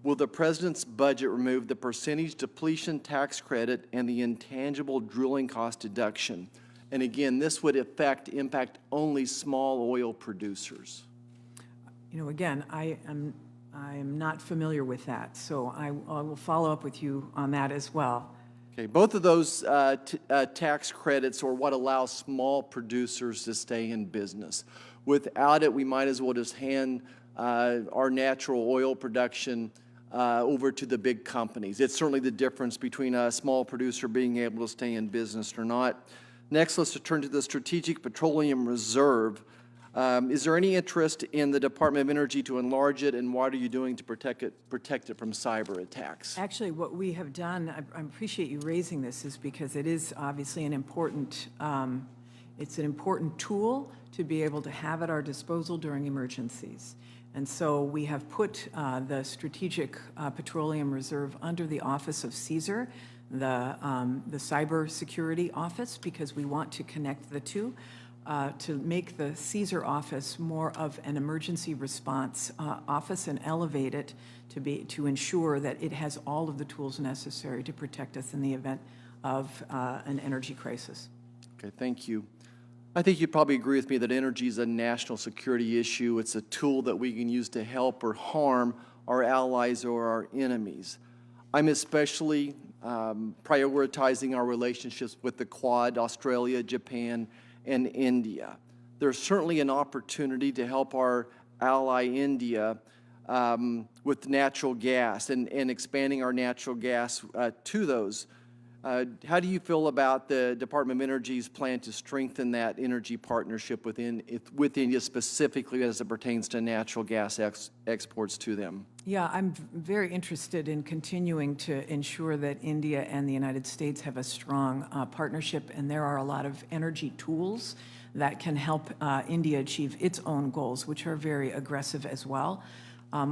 will the president's budget remove the percentage depletion tax credit and the intangible drilling cost deduction? And again, this would impact only small oil producers. You know, again, I am not familiar with that, so I will follow up with you on that as well. Okay, both of those tax credits are what allows small producers to stay in business. Without it, we might as well just hand our natural oil production over to the big companies. It's certainly the difference between a small producer being able to stay in business or not. Next, let's turn to the Strategic Petroleum Reserve. Is there any interest in the Department of Energy to enlarge it, and what are you doing to protect it from cyber attacks? Actually, what we have done, I appreciate you raising this, is because it is obviously an important, it's an important tool to be able to have at our disposal during emergencies. And so we have put the Strategic Petroleum Reserve under the Office of CSER, the Cybersecurity Office, because we want to connect the two. to make the Caesar office more of an emergency response office and elevate it to ensure that it has all of the tools necessary to protect us in the event of an energy crisis. Okay, thank you. I think you'd probably agree with me that energy is a national security issue. It's a tool that we can use to help or harm our allies or our enemies. I'm especially prioritizing our relationships with the Quad, Australia, Japan, and India. There's certainly an opportunity to help our ally India with natural gas and expanding our natural gas to those. How do you feel about the Department of Energy's plan to strengthen that energy partnership with India, specifically as it pertains to natural gas exports to them? Yeah, I'm very interested in continuing to ensure that India and the United States have a strong partnership, and there are a lot of energy tools that can help India achieve its own goals, which are very aggressive as well.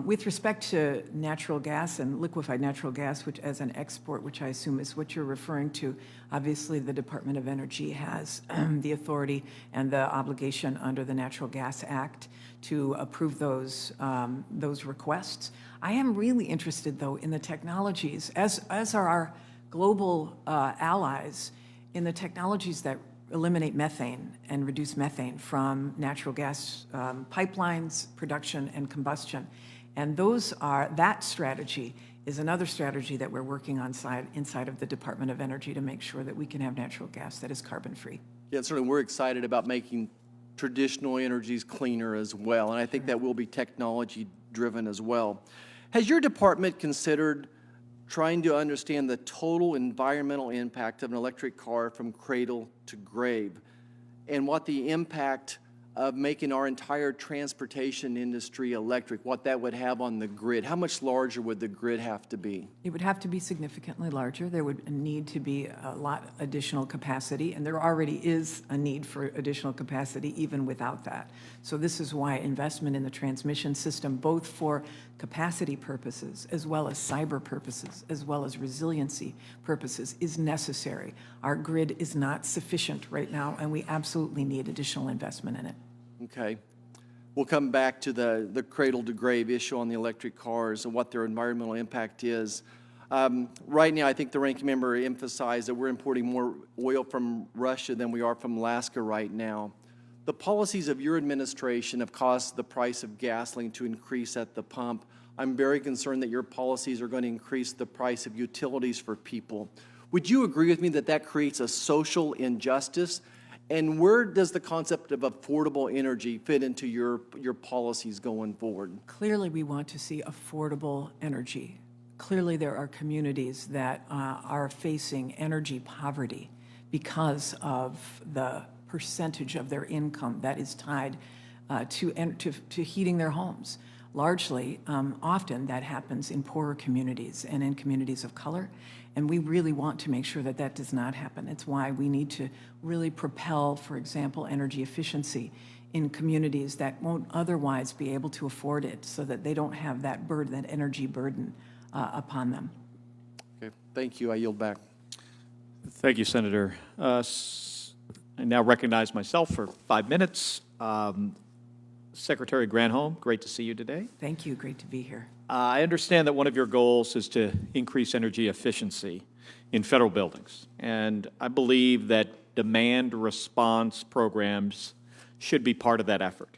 With respect to natural gas and liquefied natural gas, which as an export, which I assume is what you're referring to, obviously the Department of Energy has the authority and the obligation under the Natural Gas Act to approve those requests. I am really interested, though, in the technologies, as are our global allies, in the technologies that eliminate methane and reduce methane from natural gas pipelines, production, and combustion. And that strategy is another strategy that we're working on inside of the Department of Energy to make sure that we can have natural gas that is carbon-free. Yeah, certainly we're excited about making traditional energies cleaner as well, and I think that will be technology-driven as well. Has your department considered trying to understand the total environmental impact of an electric car from cradle to grave, and what the impact of making our entire transportation industry electric, what that would have on the grid? How much larger would the grid have to be? It would have to be significantly larger. There would need to be a lot additional capacity, and there already is a need for additional capacity even without that. So this is why investment in the transmission system, both for capacity purposes as well as cyber purposes, as well as resiliency purposes, is necessary. Our grid is not sufficient right now, and we absolutely need additional investment in it. Okay. We'll come back to the cradle-to-grave issue on the electric cars and what their environmental impact is. Right now, I think the ranking member emphasized that we're importing more oil from Russia than we are from Alaska right now. The policies of your administration have caused the price of gasoline to increase at the pump. I'm very concerned that your policies are going to increase the price of utilities for people. Would you agree with me that that creates a social injustice? And where does the concept of affordable energy fit into your policies going forward? Clearly, we want to see affordable energy. Clearly, there are communities that are facing energy poverty because of the percentage of their income that is tied to heating their homes. Largely, often that happens in poorer communities and in communities of color, and we really want to make sure that that does not happen. It's why we need to really propel, for example, energy efficiency in communities that won't otherwise be able to afford it, so that they don't have that burden, that energy burden upon them. Okay, thank you. I yield back. Thank you, Senator. I now recognize myself for 5 minutes. Secretary Granholm, great to see you today. Thank you. Great to be here. I understand that one of your goals is to increase energy efficiency in federal buildings, and I believe that demand response programs should be part of that effort.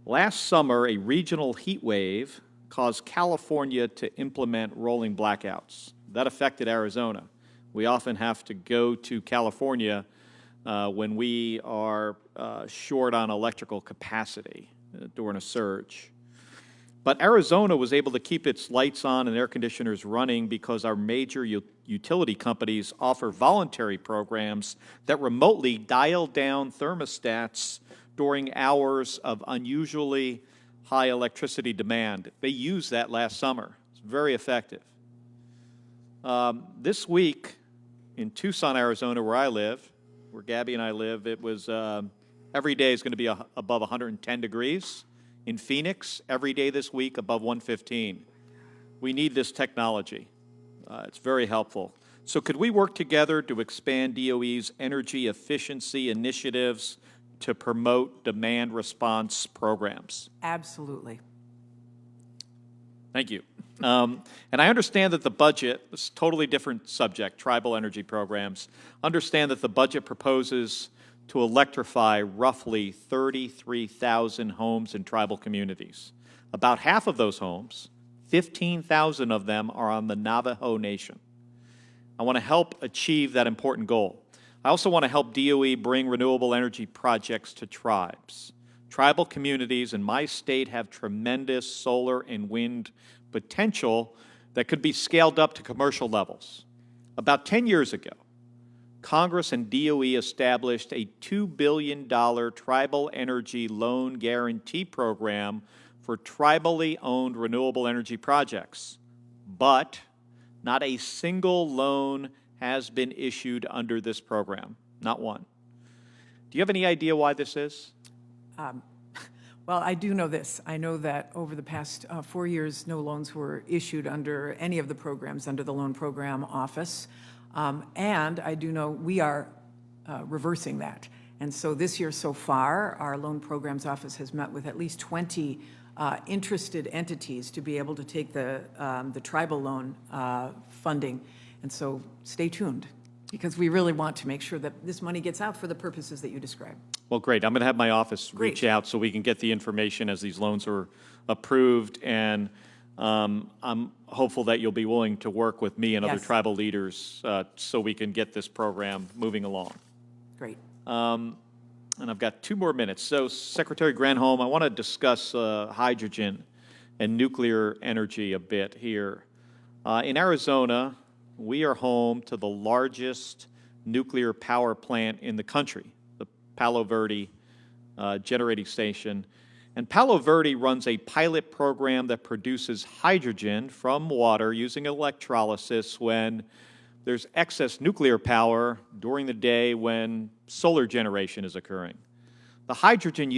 Last summer, a regional heat wave caused California to implement rolling blackouts. That affected Arizona. We often have to go to California when we are short on electrical capacity during a surge. But Arizona was able to keep its lights on and air conditioners running because our major utility companies offer voluntary programs that remotely dial down thermostats during hours of unusually high electricity demand. They used that last summer. It's very effective. This week in Tucson, Arizona, where I live, where Gabby and I live, it was every day is going to be above 110 degrees. In Phoenix, every day this week above 115. We need this technology. It's very helpful. So could we work together to expand DOE's energy efficiency initiatives to promote demand response programs? Absolutely. Thank you. And I understand that the budget, this is a totally different subject, tribal energy programs, understand that the budget proposes to electrify roughly 33,000 homes in tribal communities. About half of those homes, 15,000 of them, are on the Navajo Nation. I want to help achieve that important goal. I also want to help DOE bring renewable energy projects to tribes. Tribal communities in my state have tremendous solar and wind potential that could be scaled up to commercial levels. About 10 years ago, Congress and DOE established a $2 billion tribal energy loan guarantee program for tribally owned renewable energy projects. But not a single loan has been issued under this program, not one. Do you have any idea why this is? Well, I do know this. I know that over the past 4 years, no loans were issued under any of the programs under the Loan Program Office. And I do know we are reversing that. And so this year so far, our Loan Programs Office has met with at least 20 interested entities to be able to take the tribal loan funding. And so stay tuned, because we really want to make sure that this money gets out for the purposes that you described. Well, great. I'm going to have my office reach Great. out so we can get the information as these loans are approved. And I'm hopeful that you'll be willing to work with me and other Yes. tribal leaders so we can get this program moving along. Great. And I've got 2 more minutes. So, Secretary Granholm, I want to discuss hydrogen and nuclear energy a bit here. In Arizona, we are home to the largest nuclear power plant in the country, the Palo Verde generating station. And Palo Verde runs a pilot program that produces hydrogen from water using electrolysis when there's excess nuclear power during the day when solar generation is occurring. This hydrogen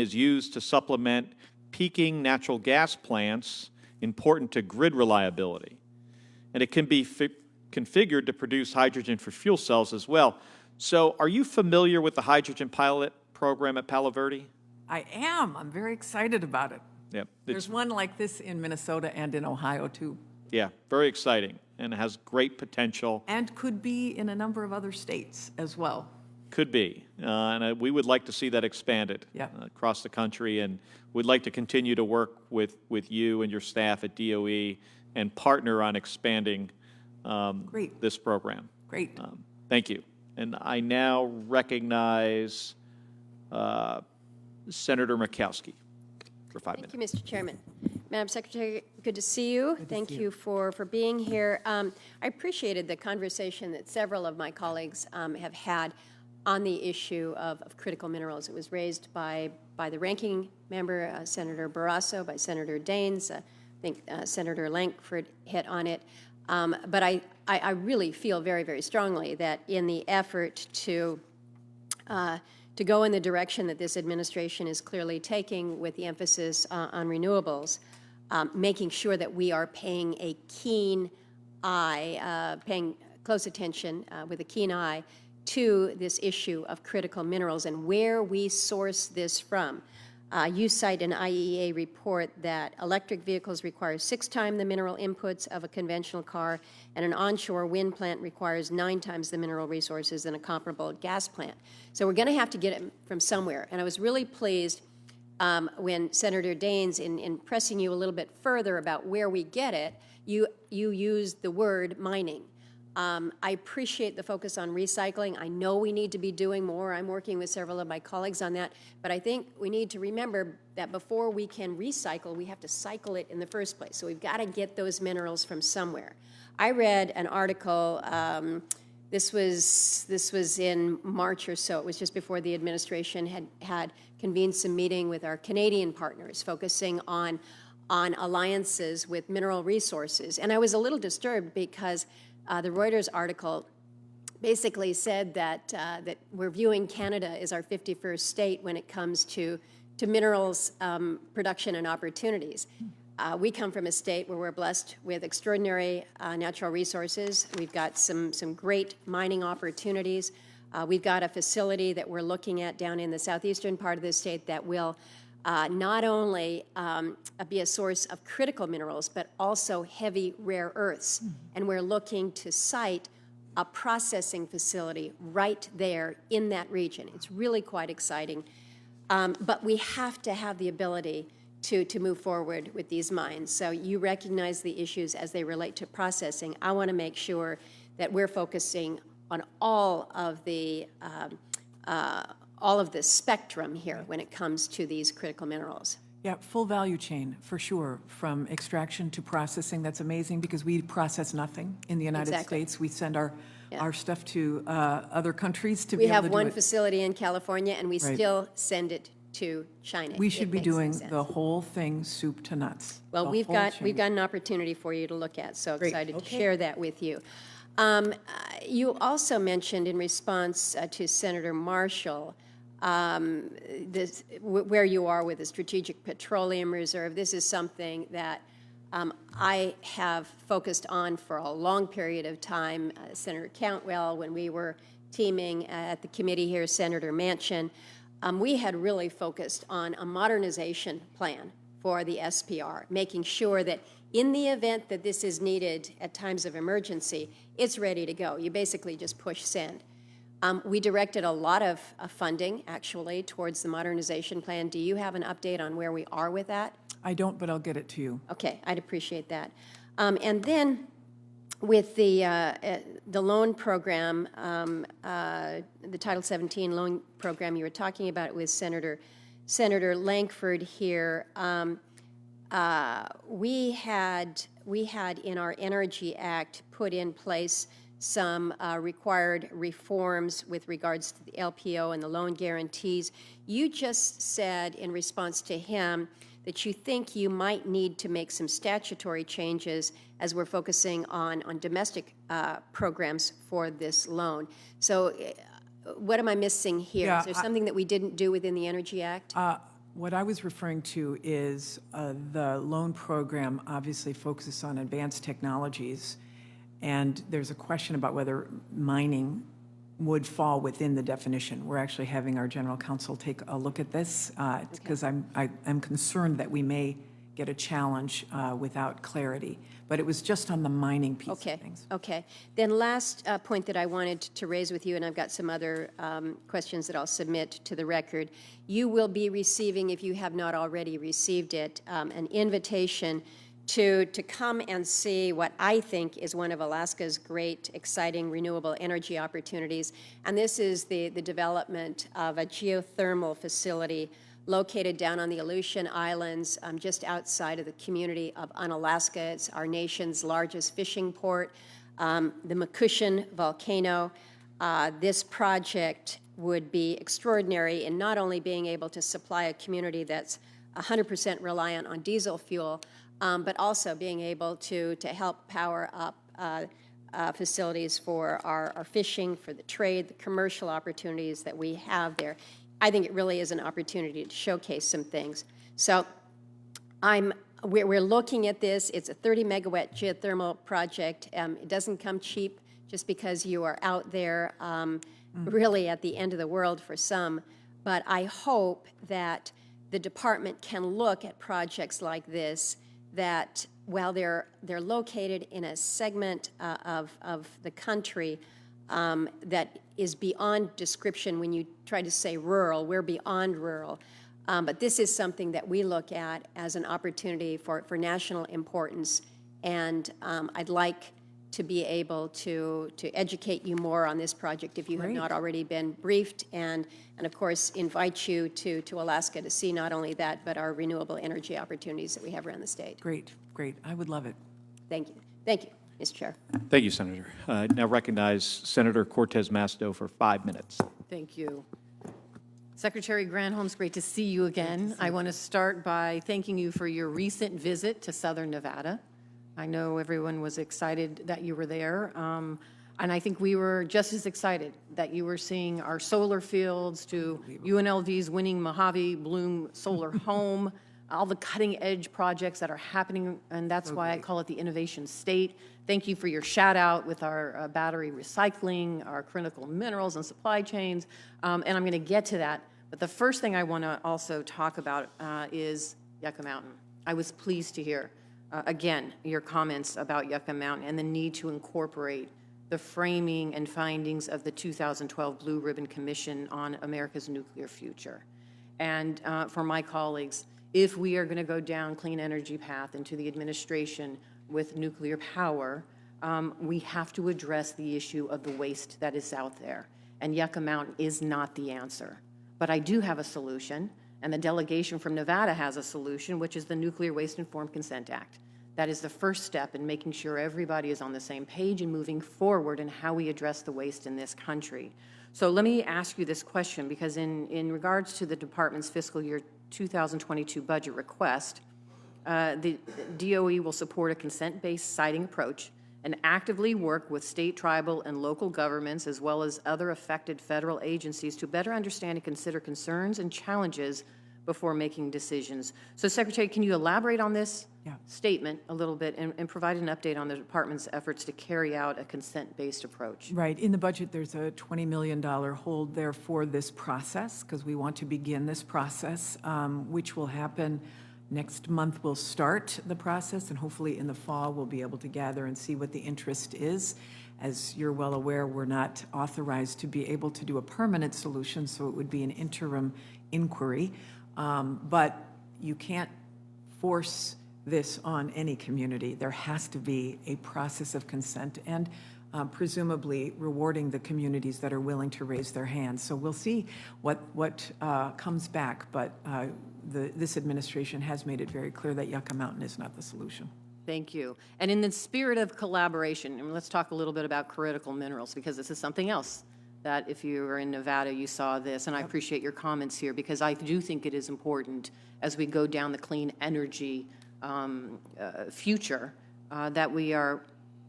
is used to supplement peaking natural gas plants important to grid reliability. And it can be configured to produce hydrogen for fuel cells as well. So are you familiar with the hydrogen pilot program at Palo Verde? I am. I'm very excited about it. Yep. There's one like this in Minnesota and in Ohio, too, Yeah, very exciting, and it has great potential. and could be in a number of other states as well. Could be. And we would like to see that expanded Yeah. across the country, and we'd like to continue to work with you and your staff at DOE and partner on expanding Great. this program. Great. Thank you. And I now recognize Senator Murkowski for 5 minutes. Thank you, Mr. Chairman. Madam Secretary, good to see you. Thank you for being here. I appreciated the conversation that several of my colleagues have had on the issue of critical minerals. It was raised by the ranking member, Senator Barrasso, by Senator Daines. I think Senator Lankford hit on it. But I really feel very, very strongly that in the effort to go in the direction that this administration is clearly taking with the emphasis on renewables, making sure that we are paying a keen eye, paying close attention with a keen eye to this issue of critical minerals and where we source this from. You cite an IEA report that electric vehicles require 6 times the mineral inputs of a conventional car, and an onshore wind plant requires 9 times the mineral resources than a comparable gas plant. So we're going to have to get it from somewhere. And I was really pleased when Senator Daines, in pressing you a little bit further about where we get it, you used the word mining. I appreciate the focus on recycling. I know we need to be doing more. I'm working with several of my colleagues on that. But I think we need to remember that before we can recycle, we have to cycle it in the first place. So we've got to get those minerals from somewhere. I read an article, this was in March or so. It was just before the administration had convened some meeting with our Canadian partners, focusing on alliances with mineral resources. And I was a little disturbed because the Reuters article basically said that we're viewing Canada as our 51st state when it comes to minerals production and opportunities. We come from a state where we're blessed with extraordinary natural resources. We've got some great mining opportunities. We've got a facility that we're looking at down in the southeastern part of the state that will not only be a source of critical minerals, but also heavy rare earths. And we're looking to site a processing facility right there in that region. It's really quite exciting. But we have to have the ability to move forward with these mines. So you recognize the issues as they relate to processing. I want to make sure that we're focusing on all of the spectrum here when it comes to these critical minerals. Yeah, full value chain, for sure, from extraction to processing. That's amazing because we process nothing in the United Exactly. States. We send our stuff to other countries to We be able to do have one it. facility in California, and we Right. still send it to China. We It should be makes no doing sense. the whole thing soup to nuts. Well, the we've whole got chain. an opportunity for you to look at, so Great. excited to Okay. share that with you. You also mentioned in response to Senator Marshall, where you are with the Strategic Petroleum Reserve. This is something that I have focused on for a long period of time. Senator Cantwell, when we were teaming at the committee here, Senator Manchin, we had really focused on a modernization plan for the SPR, making sure that in the event that this is needed at times of emergency, it's ready to go. You basically just push send. We directed a lot of funding, actually, towards the modernization plan. Do you have an update on where we are with that? I don't, but I'll get it to you. Okay, I'd appreciate that. And then with the loan program, the Title 17 loan program you were talking about with Senator Lankford here, we had in our Energy Act put in place some required reforms with regards to the LPO and the loan guarantees. You just said in response to him that you think you might need to make some statutory changes as we're focusing on domestic programs for this loan. So what am I missing here? Yeah, Is there something that we didn't do within the Energy Act? What I was referring to is the loan program obviously focuses on advanced technologies, and there's a question about whether mining would fall within the definition. We're actually having our general counsel take a look at this because I'm concerned that we may get a challenge without clarity. But it was just on the mining piece of things. Okay. Then last point that I wanted to raise with you, and I've got some other questions that I'll submit to the record. You will be receiving, if you have not already received it, an invitation to come and see what I think is one of Alaska's great, exciting renewable energy opportunities. And this is the development of a geothermal facility located down on the Aleutian Islands, just outside of the community of Unalaska. It's our nation's largest fishing port, the Mucushin volcano. This project would be extraordinary in not only being able to supply a community that's 100% reliant on diesel fuel, but also being able to help power up facilities for our fishing, for the trade, the commercial opportunities that we have there. I think it really is an opportunity to showcase some things. So we're looking at this. It's a 30-megawatt geothermal project. It doesn't come cheap just because you are out there really at the end of the world for some. But I hope that the department can look at projects like this that, while they're located in a segment of the country that is beyond description. When you try to say rural, we're beyond rural. But this is something that we look at as an opportunity for national importance. And I'd like to be able to educate you more on this project if you have not already been briefed, and of course invite you to Alaska to see not only that, but our renewable energy opportunities that we have around the state. Great, great. I would love it. Thank you. Thank you, Mr. Chair. Thank you, Senator. Now recognize Senator Cortez Masto for 5 minutes. Thank you. Secretary Granholm, it's great to see you again. I want to start by thanking you for your recent visit to Southern Nevada. I know everyone was excited that you were there, and I think we were just as excited that you were seeing our solar fields, to UNLV's winning Mojave Bloom Solar Home, all the cutting-edge projects that are happening, and that's why I call it the innovation state. Thank you for your shout-out with our battery recycling, our critical minerals and supply chains, and I'm going to get to that. But the first thing I want to also talk about is Yucca Mountain. I was pleased to hear, again, your comments about Yucca Mountain and the need to incorporate the framing and findings of the 2012 Blue Ribbon Commission on America's Nuclear Future. And for my colleagues, if we are going to go down clean energy path into the administration with nuclear power, we have to address the issue of the waste that is out there. And Yucca Mountain is not the answer. But I do have a solution, and the delegation from Nevada has a solution, which is the Nuclear Waste Informed Consent Act. That is the first step in making sure everybody is on the same page and moving forward in how we address the waste in this country. So let me ask you this question, because in regards to the department's fiscal year 2022 budget request, the DOE will support a consent-based siting approach and actively work with state, tribal, and local governments, as well as other affected federal agencies, to better understand and consider concerns and challenges before making decisions. So, Secretary, can you elaborate on this statement a little bit and provide an update on the department's efforts to carry out a consent-based approach? Right. In the budget, there's a $20 million hold there for this process, because we want to begin this process, which will happen next month. We'll start the process, and hopefully in the fall, we'll be able to gather and see what the interest is. As you're well aware, we're not authorized to be able to do a permanent solution, so it would be an interim inquiry. But you can't force this on any community. There has to be a process of consent and presumably rewarding the communities that are willing to raise their hands. So we'll see what comes back, but this administration has made it very clear that Yucca Mountain is not the solution. Thank you. And in the spirit of collaboration, and let's talk a little bit about critical minerals, because this is something else that if you were in Nevada, you saw this, and I appreciate your comments here, because I do think it is important as we go down the clean energy future that we are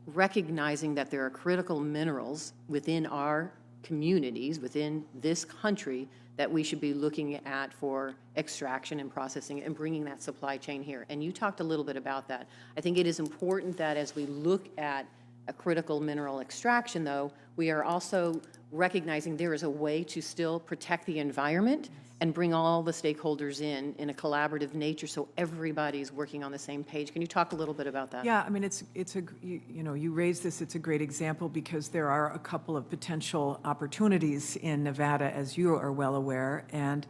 recognizing that there are critical minerals within our communities, within this country, that we should be looking at for extraction and processing and bringing that supply chain here. And you talked a little bit about that. I think it is important that as we look at a critical mineral extraction, though, we are also recognizing there is a way to still protect the environment and bring all the stakeholders in a collaborative nature, so everybody's working on the same page. Can you talk a little bit about that? Yeah, I mean, you raised this, it's a great example, because there are a couple of potential opportunities in Nevada, as you are well aware, and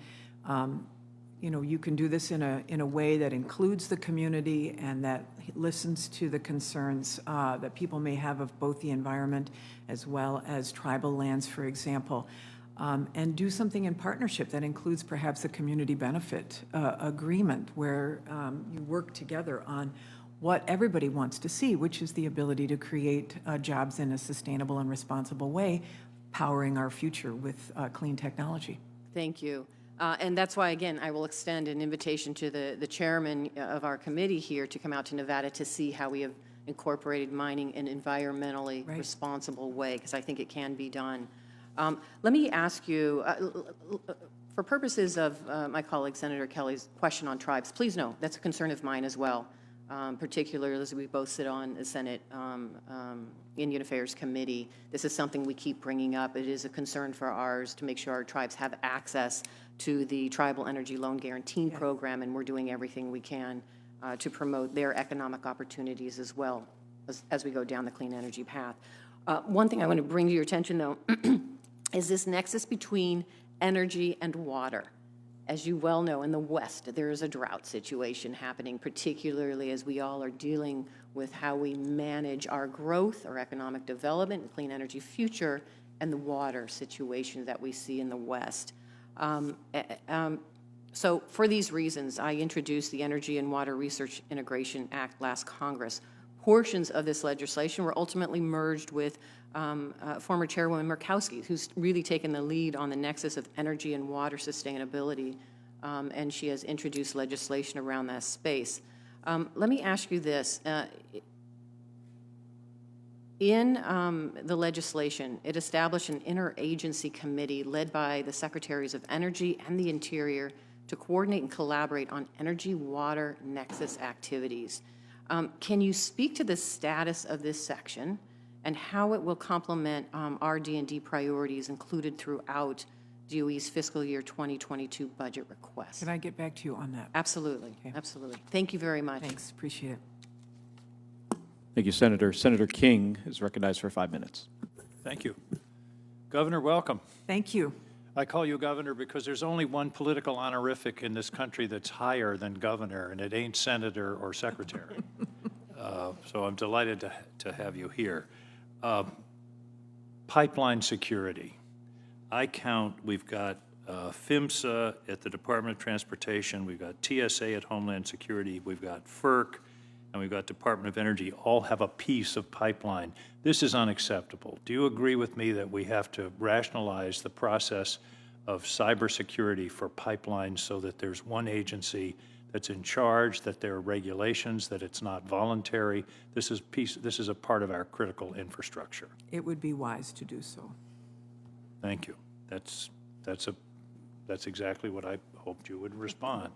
you can do this in a way that includes the community and that listens to the concerns that people may have of both the environment as well as tribal lands, for example. And do something in partnership that includes perhaps a community benefit agreement where you work together on what everybody wants to see, which is the ability to create jobs in a sustainable and responsible way, powering our future with clean technology. Thank you. And that's why, again, I will extend an invitation to the chairman of our committee here to come out to Nevada to see how we have incorporated mining in an environmentally responsible way, because I think it can be done. Let me ask you, for purposes of my colleague Senator Kelly's question on tribes, please know that's a concern of mine as well, particularly as we both sit on the Senate Indian Affairs Committee. This is something we keep bringing up. It is a concern for ours to make sure our tribes have access to the Tribal Energy Loan Guarantee Program, and we're doing everything we can to promote their economic opportunities as well as we go down the clean energy path. One thing I want to bring to your attention, though, is this nexus between energy and water. As you well know, in the West, there is a drought situation happening, particularly as we all are dealing with how we manage our growth, our economic development, and clean energy future, and the water situation that we see in the West. So for these reasons, I introduced the Energy and Water Research Integration Act last Congress. Portions of this legislation were ultimately merged with former Chairwoman Murkowski, who's really taken the lead on the nexus of energy and water sustainability, and she has introduced legislation around that space. Let me ask you this. In the legislation, it established an interagency committee led by the Secretaries of Energy and the Interior to coordinate and collaborate on energy, water, Nexus activities. Can you speak to the status of this section and how it will complement our D&D priorities included throughout DOE's fiscal year 2022 budget request? Can I get back to you on that? Absolutely, absolutely. Thank you very much. Thanks, appreciate it. Thank you, Senator. Senator King is recognized for 5 minutes. Thank you. Governor, welcome. Thank you. I call you governor because there's only one political honorific in this country that's higher than governor, and it ain't senator or secretary. So I'm delighted to have you here. Pipeline security. I count, we've got PHMSA at the Department of Transportation, we've got TSA at Homeland Security, we've got FERC, and we've got Department of Energy, all have a piece of pipeline. This is unacceptable. Do you agree with me that we have to rationalize the process of cybersecurity for pipelines so that there's one agency that's in charge, that there are regulations, that it's not voluntary? This is a part of our critical infrastructure. It would be wise to do so. Thank you. That's exactly what I hoped you would respond.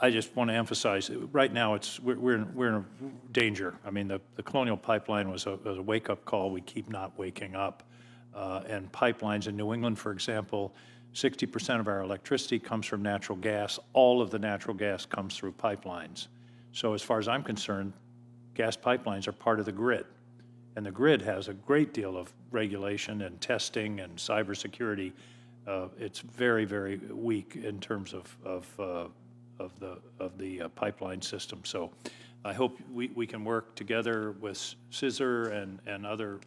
I just want to emphasize, right now we're in danger. I mean, the Colonial Pipeline was a wake-up call. We keep not waking up. And pipelines in New England, for example, 60% of our electricity comes from natural gas. All of the natural gas comes through pipelines. So as far as I'm concerned, gas pipelines are part of the grid. And the grid has a great deal of regulation and testing and cybersecurity. It's very, very weak in terms of the pipeline system. So I hope we can work together with CISR and other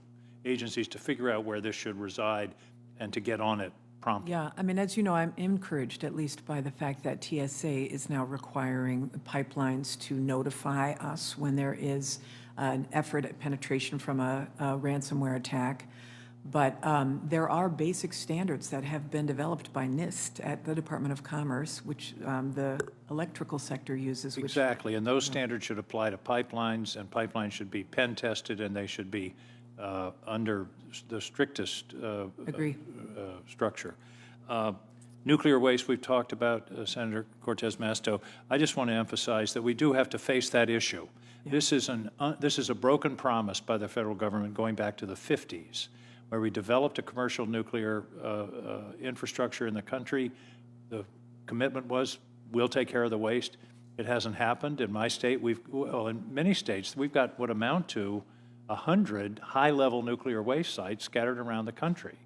agencies to figure out where this should reside and to get on it promptly. Yeah, I mean, as you know, I'm encouraged at least by the fact that TSA is now requiring pipelines to notify us when there is an effort at penetration from a ransomware attack. But there are basic standards that have been developed by NIST at the Department of Commerce, which the electrical sector uses. Exactly, and those standards should apply to pipelines, and pipelines should be pen tested, and they should be under the strictest structure. Nuclear waste we've talked about, Senator Cortez Masto. I just want to emphasize that we do have to face that issue. Yeah. This is a broken promise by the federal government going back to the 50s, where we developed a commercial nuclear infrastructure in the country. The commitment was, we'll take care of the waste. It hasn't happened. In my state, in many states, we've got what amount to 100 high-level nuclear waste sites scattered around the country,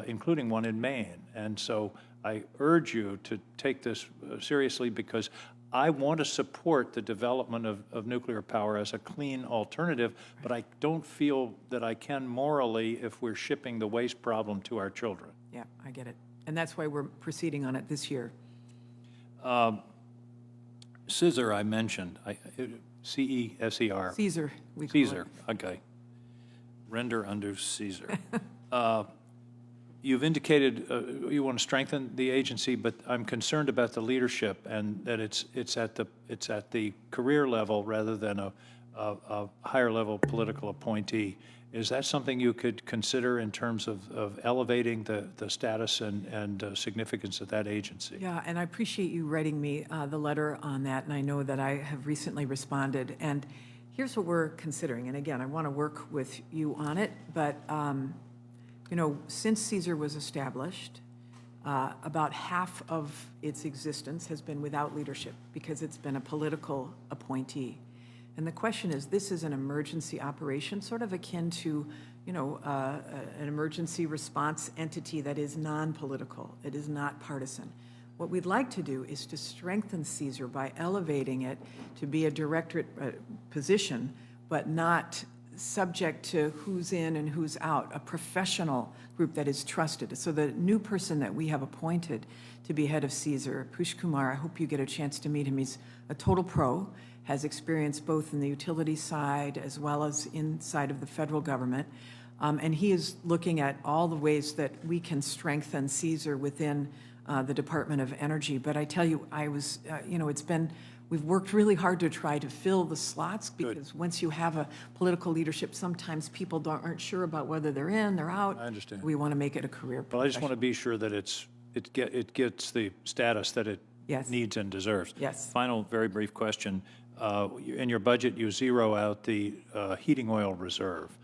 including one in Maine. And so I urge you to take this seriously, because I want to support the development of nuclear power as a clean alternative, but I don't feel that I can morally if we're shipping the waste problem to our children. Yeah, I get it. And that's why we're proceeding on it this year. CISR, I mentioned, CESER. CISR, we call CISR, okay. Render under CISR. You've indicated you want to strengthen the agency, but I'm concerned about the leadership and that it's at the career level rather than a higher level political appointee. Is that something you could consider in terms of elevating the status and significance of that agency? Yeah, and I appreciate you writing me the letter on that, and I know that I have recently responded. And here's what we're considering. And again, I want to work with you on it, but you know, since CISR was established, about half of its existence has been without leadership because it's been a political appointee. And the question is, this is an emergency operation, sort of akin to, you know, an emergency response entity that is non-political. It is not partisan. What we'd like to do is to strengthen CISR by elevating it to be a directorate position, but not subject to who's in and who's out, a professional group that is trusted. So the new person that we have appointed to be head of CISR, Push Kumar, I hope you get a chance to meet him. He's a total pro, has experience both in the utility side as well as inside of the federal government. And he is looking at all the ways that we can strengthen CISR within the Department of Energy. But I tell you, you know, we've worked really hard to try to fill the slots because once you have a political leadership, sometimes people aren't sure about whether they're in, they're out. I understand. We want to make it a career Well, I just want to be sure that it's it gets the status that it Yes. needs and deserves. Yes. Final, very brief question. In your budget, you zero out the heating oil reserve.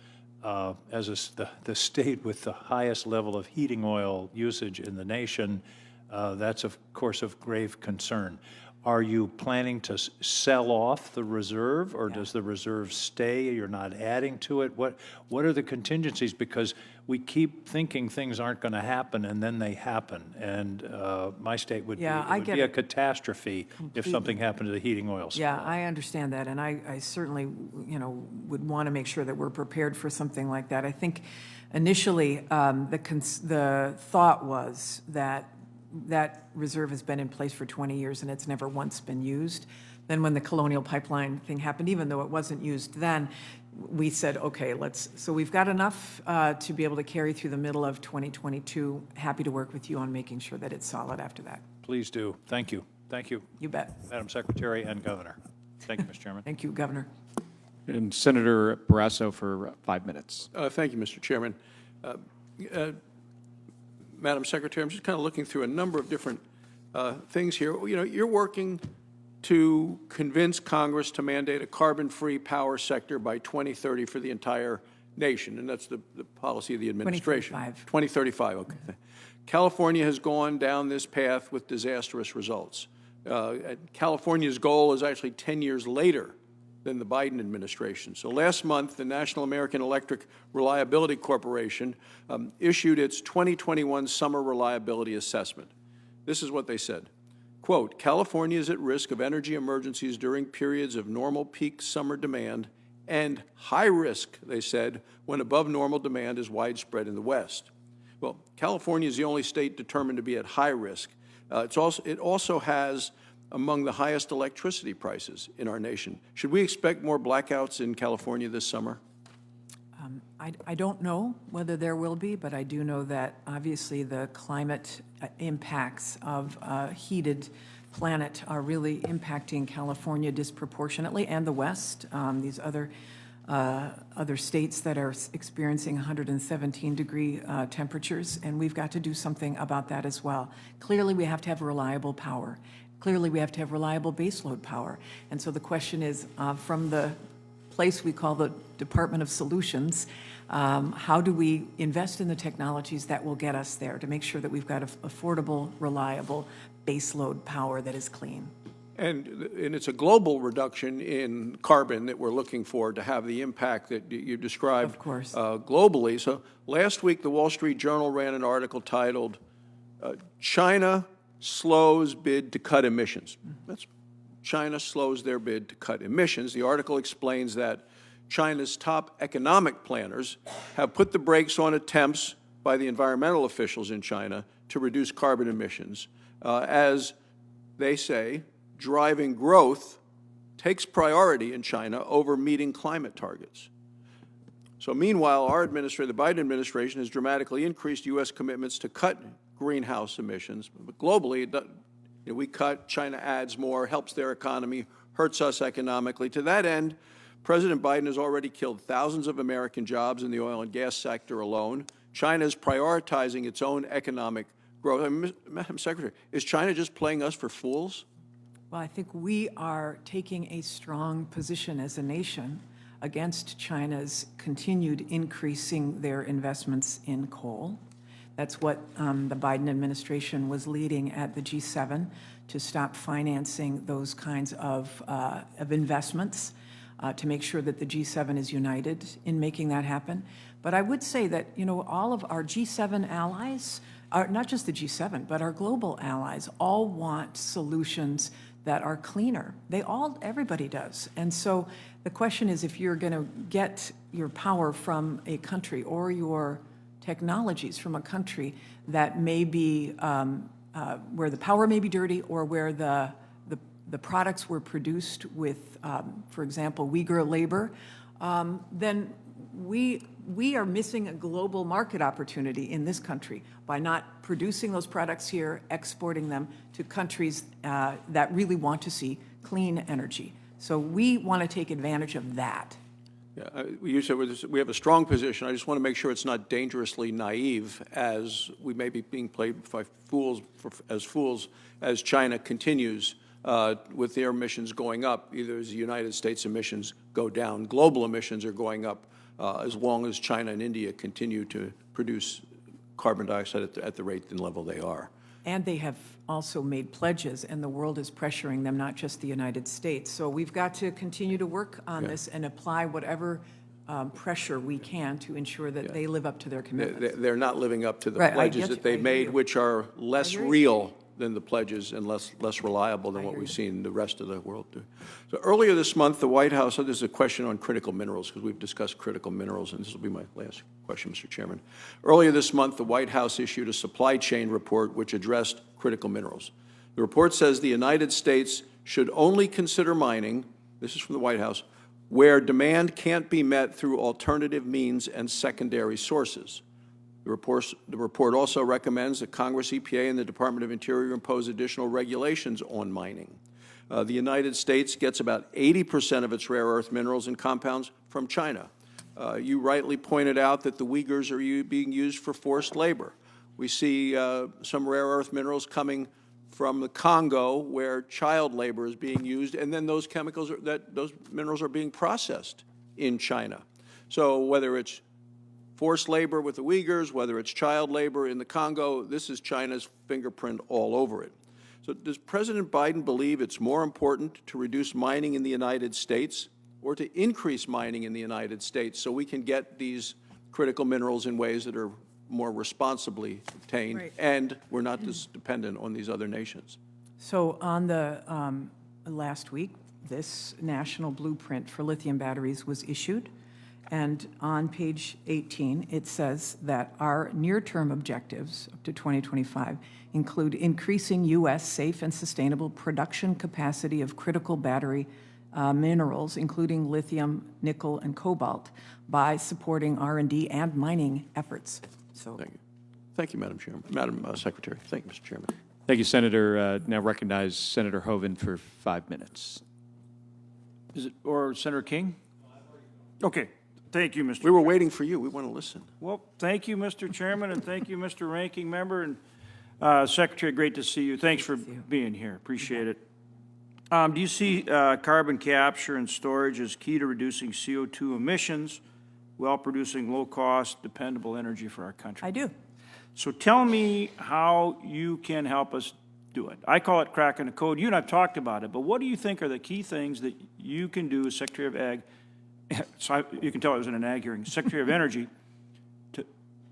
As the state with the highest level of heating oil usage in the nation, that's of course of grave concern. Are you planning to sell off the reserve, or does the reserve stay? You're not adding to it? What are the contingencies? Because we keep thinking things aren't going to happen, and then they happen. And my state would Yeah, be, I it would get be a it. catastrophe if something happened to the heating oil supply. Yeah, I understand that, and I certainly, would want to make sure that we're prepared for something like that. I think initially, the thought was that that reserve has been in place for 20 years and it's never once been used. Then when the Colonial Pipeline thing happened, even though it wasn't used then, we said, okay, so we've got enough to be able to carry through the middle of 2022. Happy to work with you on making sure that it's solid after that. Please do. Thank you. Thank you. You bet. Madam Secretary and Governor. Thank you, Mr. Chairman. Thank you, Governor. And Senator Barrasso for 5 minutes. Thank you, Mr. Chairman. Madam Secretary, I'm just kind of looking through a number of different things here. You're working to convince Congress to mandate a carbon-free power sector by 2030 for the entire nation, and that's the policy of the administration. 2035, okay. California has gone down this path with disastrous results. California's goal is actually 10 years later than the Biden administration. So last month, the National American Electric Reliability Corporation issued its 2021 Summer Reliability Assessment. This is what they said. Quote, California is at risk of energy emergencies during periods of normal peak summer demand and high risk, they said, when above normal demand is widespread in the West. Well, California is the only state determined to be at high risk. It also has among the highest electricity prices in our nation. Should we expect more blackouts in California this summer? I don't know whether there will be, but I do know that obviously the climate impacts of a heated planet are really impacting California disproportionately, and the West. These other states that are experiencing 117-degree temperatures, and we've got to do something about that as well. Clearly, we have to have reliable power. Clearly, we have to have reliable baseload power. And so the question is, from the place we call the Department of Solutions, how do we invest in the technologies that will get us there to make sure that we've got affordable, reliable baseload power that is clean? And it's a global reduction in carbon that we're looking for to have the impact that you described. Of course. Globally. So last week, the Wall Street Journal ran an article titled, China slows bid to cut emissions. China slows their bid to cut emissions. The article explains that China's top economic planners have put the brakes on attempts by the environmental officials in China to reduce carbon emissions, as they say, driving growth takes priority in China over meeting climate targets. So meanwhile, the Biden administration has dramatically increased U.S. commitments to cut greenhouse emissions. But globally, we cut, China adds more, helps their economy, hurts us economically. To that end, President Biden has already killed thousands of American jobs in the oil and gas sector alone. China is prioritizing its own economic growth. Madam Secretary, is China just playing us for fools? Well, I think we are taking a strong position as a nation against China's continued increasing their investments in coal. That's what the Biden administration was leading at the G7, to stop financing those kinds of investments, to make sure that the G7 is united in making that happen. But I would say that, all of our G7 allies, not just the G7, but our global allies, all want solutions that are cleaner. Everybody does. And so the question is, if you're going to get your power from a country or your technologies from a country that may be, where the power may be dirty, or where the products were produced with, for example, Uyghur labor, then we are missing a global market opportunity in this country by not producing those products here, exporting them to countries that really want to see clean energy. So we want to take advantage of that. Yeah, you said we have a strong position. I just want to make sure it's not dangerously naive, as we may be being played by fools, as China continues with their emissions going up. Either as the United States emissions go down, global emissions are going up as long as China and India continue to produce carbon dioxide at the rate and level they are. And they have also made pledges, and the world is pressuring them, not just the United States. So we've got to continue to work on this and apply whatever pressure we can to ensure that they live up to their commitments. They're not living up to the Right, I pledges get that you. they I made, hear you. which are less I hear you. real than the pledges and less reliable than what we've seen the rest of the world do. So earlier this month, the White House, so there's a question on critical minerals, because we've discussed critical minerals, and this will be my last question, Mr. Chairman. Earlier this month, the White House issued a supply chain report which addressed critical minerals. The report says the United States should only consider mining, this is from the White House, where demand can't be met through alternative means and secondary sources. The report also recommends that Congress, EPA, and the Department of Interior impose additional regulations on mining. The United States gets about 80% of its rare earth minerals and compounds from China. You rightly pointed out that the Uyghurs are being used for forced labor. We see some rare earth minerals coming from the Congo, where child labor is being used, and then those those minerals are being processed in China. So whether it's forced labor with the Uyghurs, whether it's child labor in the Congo, this is China's fingerprint all over it. So does President Biden believe it's more important to reduce mining in the United States or to increase mining in the United States so we can get these critical minerals in ways that are more responsibly obtained, Right. and we're not as dependent on these other nations? So on the last week, this national blueprint for lithium batteries was issued. And on page 18, it says that our near-term objectives up to 2025 include increasing U.S. safe and sustainable production capacity of critical battery minerals, including lithium, nickel, and cobalt, by supporting R&D and mining efforts. So, Thank you. Thank you, Madam Chairman. Madam Secretary. Thank you, Mr. Chairman. Thank you, Senator. Now recognize Senator Hoeven for 5 minutes. Is it, or Senator King? Okay, thank you, Mr. We were waiting for you. We want to listen. Well, thank you, Mr. Chairman, and thank you, Mr. Ranking Member, and Secretary, great to see you. Thanks for being here. Appreciate it. Do you see carbon capture and storage as key to reducing CO2 emissions while producing low-cost, dependable energy for our country? I do. So tell me how you can help us do it. I call it cracking the code. You and I have talked about it, but what do you think are the key things that you can do as Secretary of Ag, so you can tell I was in an ag hearing, Secretary of Energy,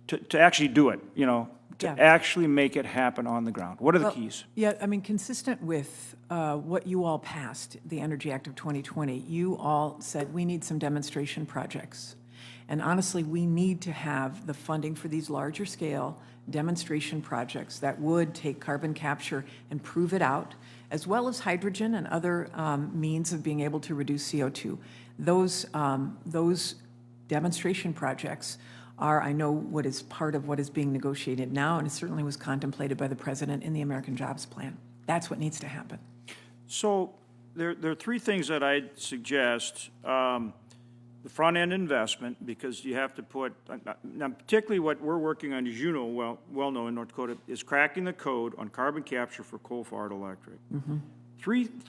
to actually do it, you know, to actually make it happen on the ground? What are the keys? Yeah, I mean, consistent with what you all passed, the Energy Act of 2020, you all said we need some demonstration projects. And honestly, we need to have the funding for these larger scale demonstration projects that would take carbon capture and prove it out, as well as hydrogen and other means of being able to reduce CO2. Those demonstration projects are, I know, what is part of what is being negotiated now, and it certainly was contemplated by the President in the American Jobs Plan. That's what needs to happen. So there are three things that I'd suggest. The front-end investment, because you have to put, now particularly what we're working on, as you know, well known in North Dakota, is cracking the code on carbon capture for coal-fired electric. Mm-hmm.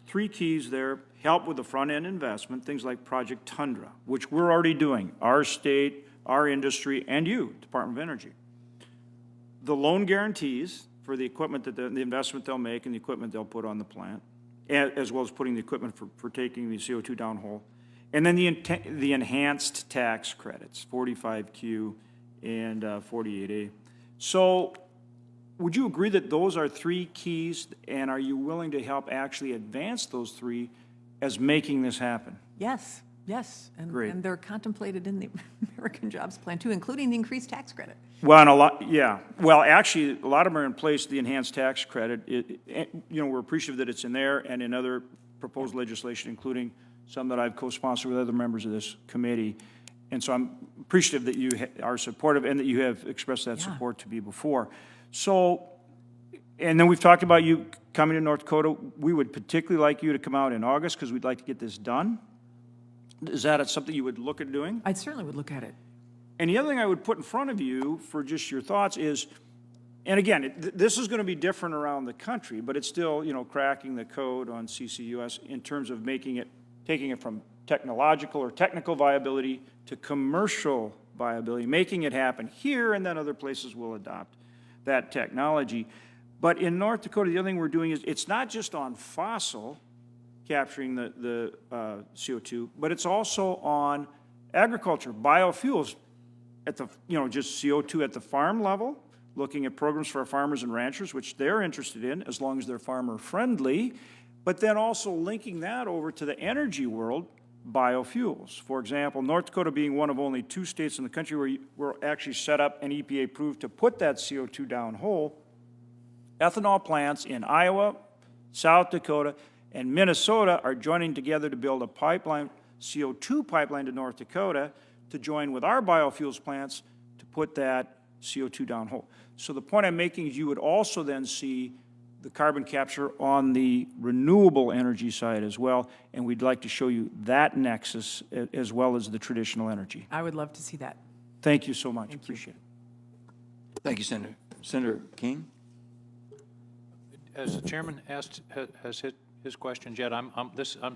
Three keys there: help with the front-end investment, things like Project Tundra, which we're already doing, our state, our industry, and you, Department of Energy. The loan guarantees for the equipment that the investment they'll make and the equipment they'll put on the plant, as well as putting the equipment for taking the CO2 downhole. And then the enhanced tax credits, 45Q and 48A. So would you agree that those are three keys, and are you willing to help actually advance those three as making this happen? Yes, yes. Great. And they're contemplated in the American Jobs Plan too, including the increased tax credit. Well, and a lot, yeah. Well, actually, a lot of them are in place, the enhanced tax credit. We're appreciative that it's in there and in other proposed legislation, including some that I've co-sponsored with other members of this committee. And so I'm appreciative that you are supportive and that you have expressed that support to me before. So, and then we've talked about you coming to North Dakota. We would particularly like you to come out in August because we'd like to get this done. Is that something you would look at doing? I certainly would look at it. And the other thing I would put in front of you for just your thoughts is, and again, this is going to be different around the country, but it's still, cracking the code on CCUS in terms of taking it from technological or technical viability to commercial viability, making it happen here, and then other places will adopt that technology. But in North Dakota, the other thing we're doing is it's not just on fossil capturing the CO2, but it's also on agriculture, biofuels at the, just CO2 at the farm level, looking at programs for our farmers and ranchers, which they're interested in as long as they're farmer-friendly, but then also linking that over to the energy world, biofuels. For example, North Dakota being one of only 2 states in the country where we're actually set up and EPA approved to put that CO2 down hole, ethanol plants in Iowa, South Dakota, and Minnesota are joining together to build a pipeline, CO2 pipeline to North Dakota to join with our biofuels plants to put that CO2 down hole. So the point I'm making is you would also then see the carbon capture on the renewable energy side as well, and we'd like to show you that nexus as well as the traditional energy. I would love to see that. Thank you so much. Appreciate it. Thank you, Senator. Senator King? Has the chairman has hit his questions yet? I'm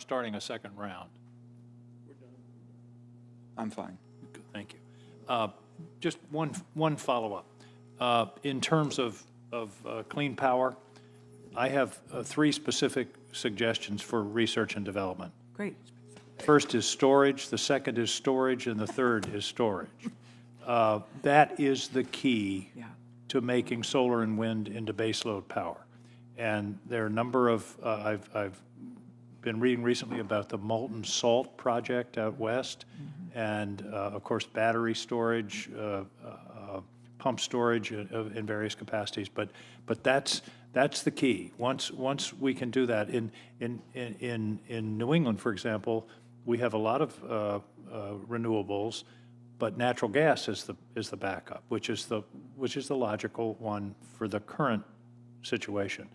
starting a second round. I'm fine. Good, thank you. Just one follow-up. In terms of clean power, I have 3 specific suggestions for research and development. Great. First is storage, the second is storage, and the third is storage. That is the key to making solar and wind into baseload power. And there are a number of, I've been reading recently about the molten salt project out west, and of course battery storage, pump storage in various capacities. But that's the key. Once we can do that, in New England, for example, we have a lot of renewables, but natural gas is the backup, which is the logical one for the current situation.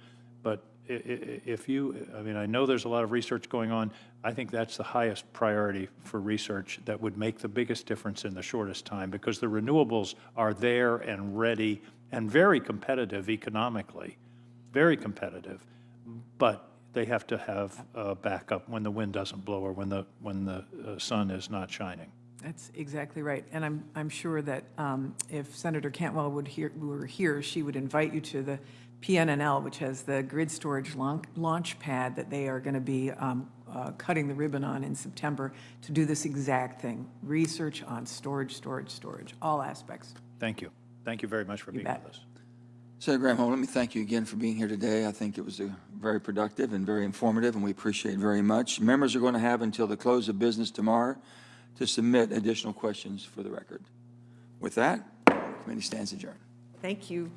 But I know there's a lot of research going on. I think that's the highest priority for research that would make the biggest difference in the shortest time, because the renewables are there and ready and very competitive economically, very competitive, but they have to have backup when the wind doesn't blow or when the sun is not shining. That's exactly right. And I'm sure that if Senator Cantwell were here, she would invite you to the PNNL, which has the grid storage launch pad that they are going to be cutting the ribbon on in September to do this exact thing, research on storage, all aspects. Thank you. Thank you very much for being with us. Senator Granholm, let me thank you again for being here today. I think it was very productive and very informative, and we appreciate it very much. Members are going to have until the close of business tomorrow to submit additional questions for the record. With that, the committee stands adjourned. Thank you.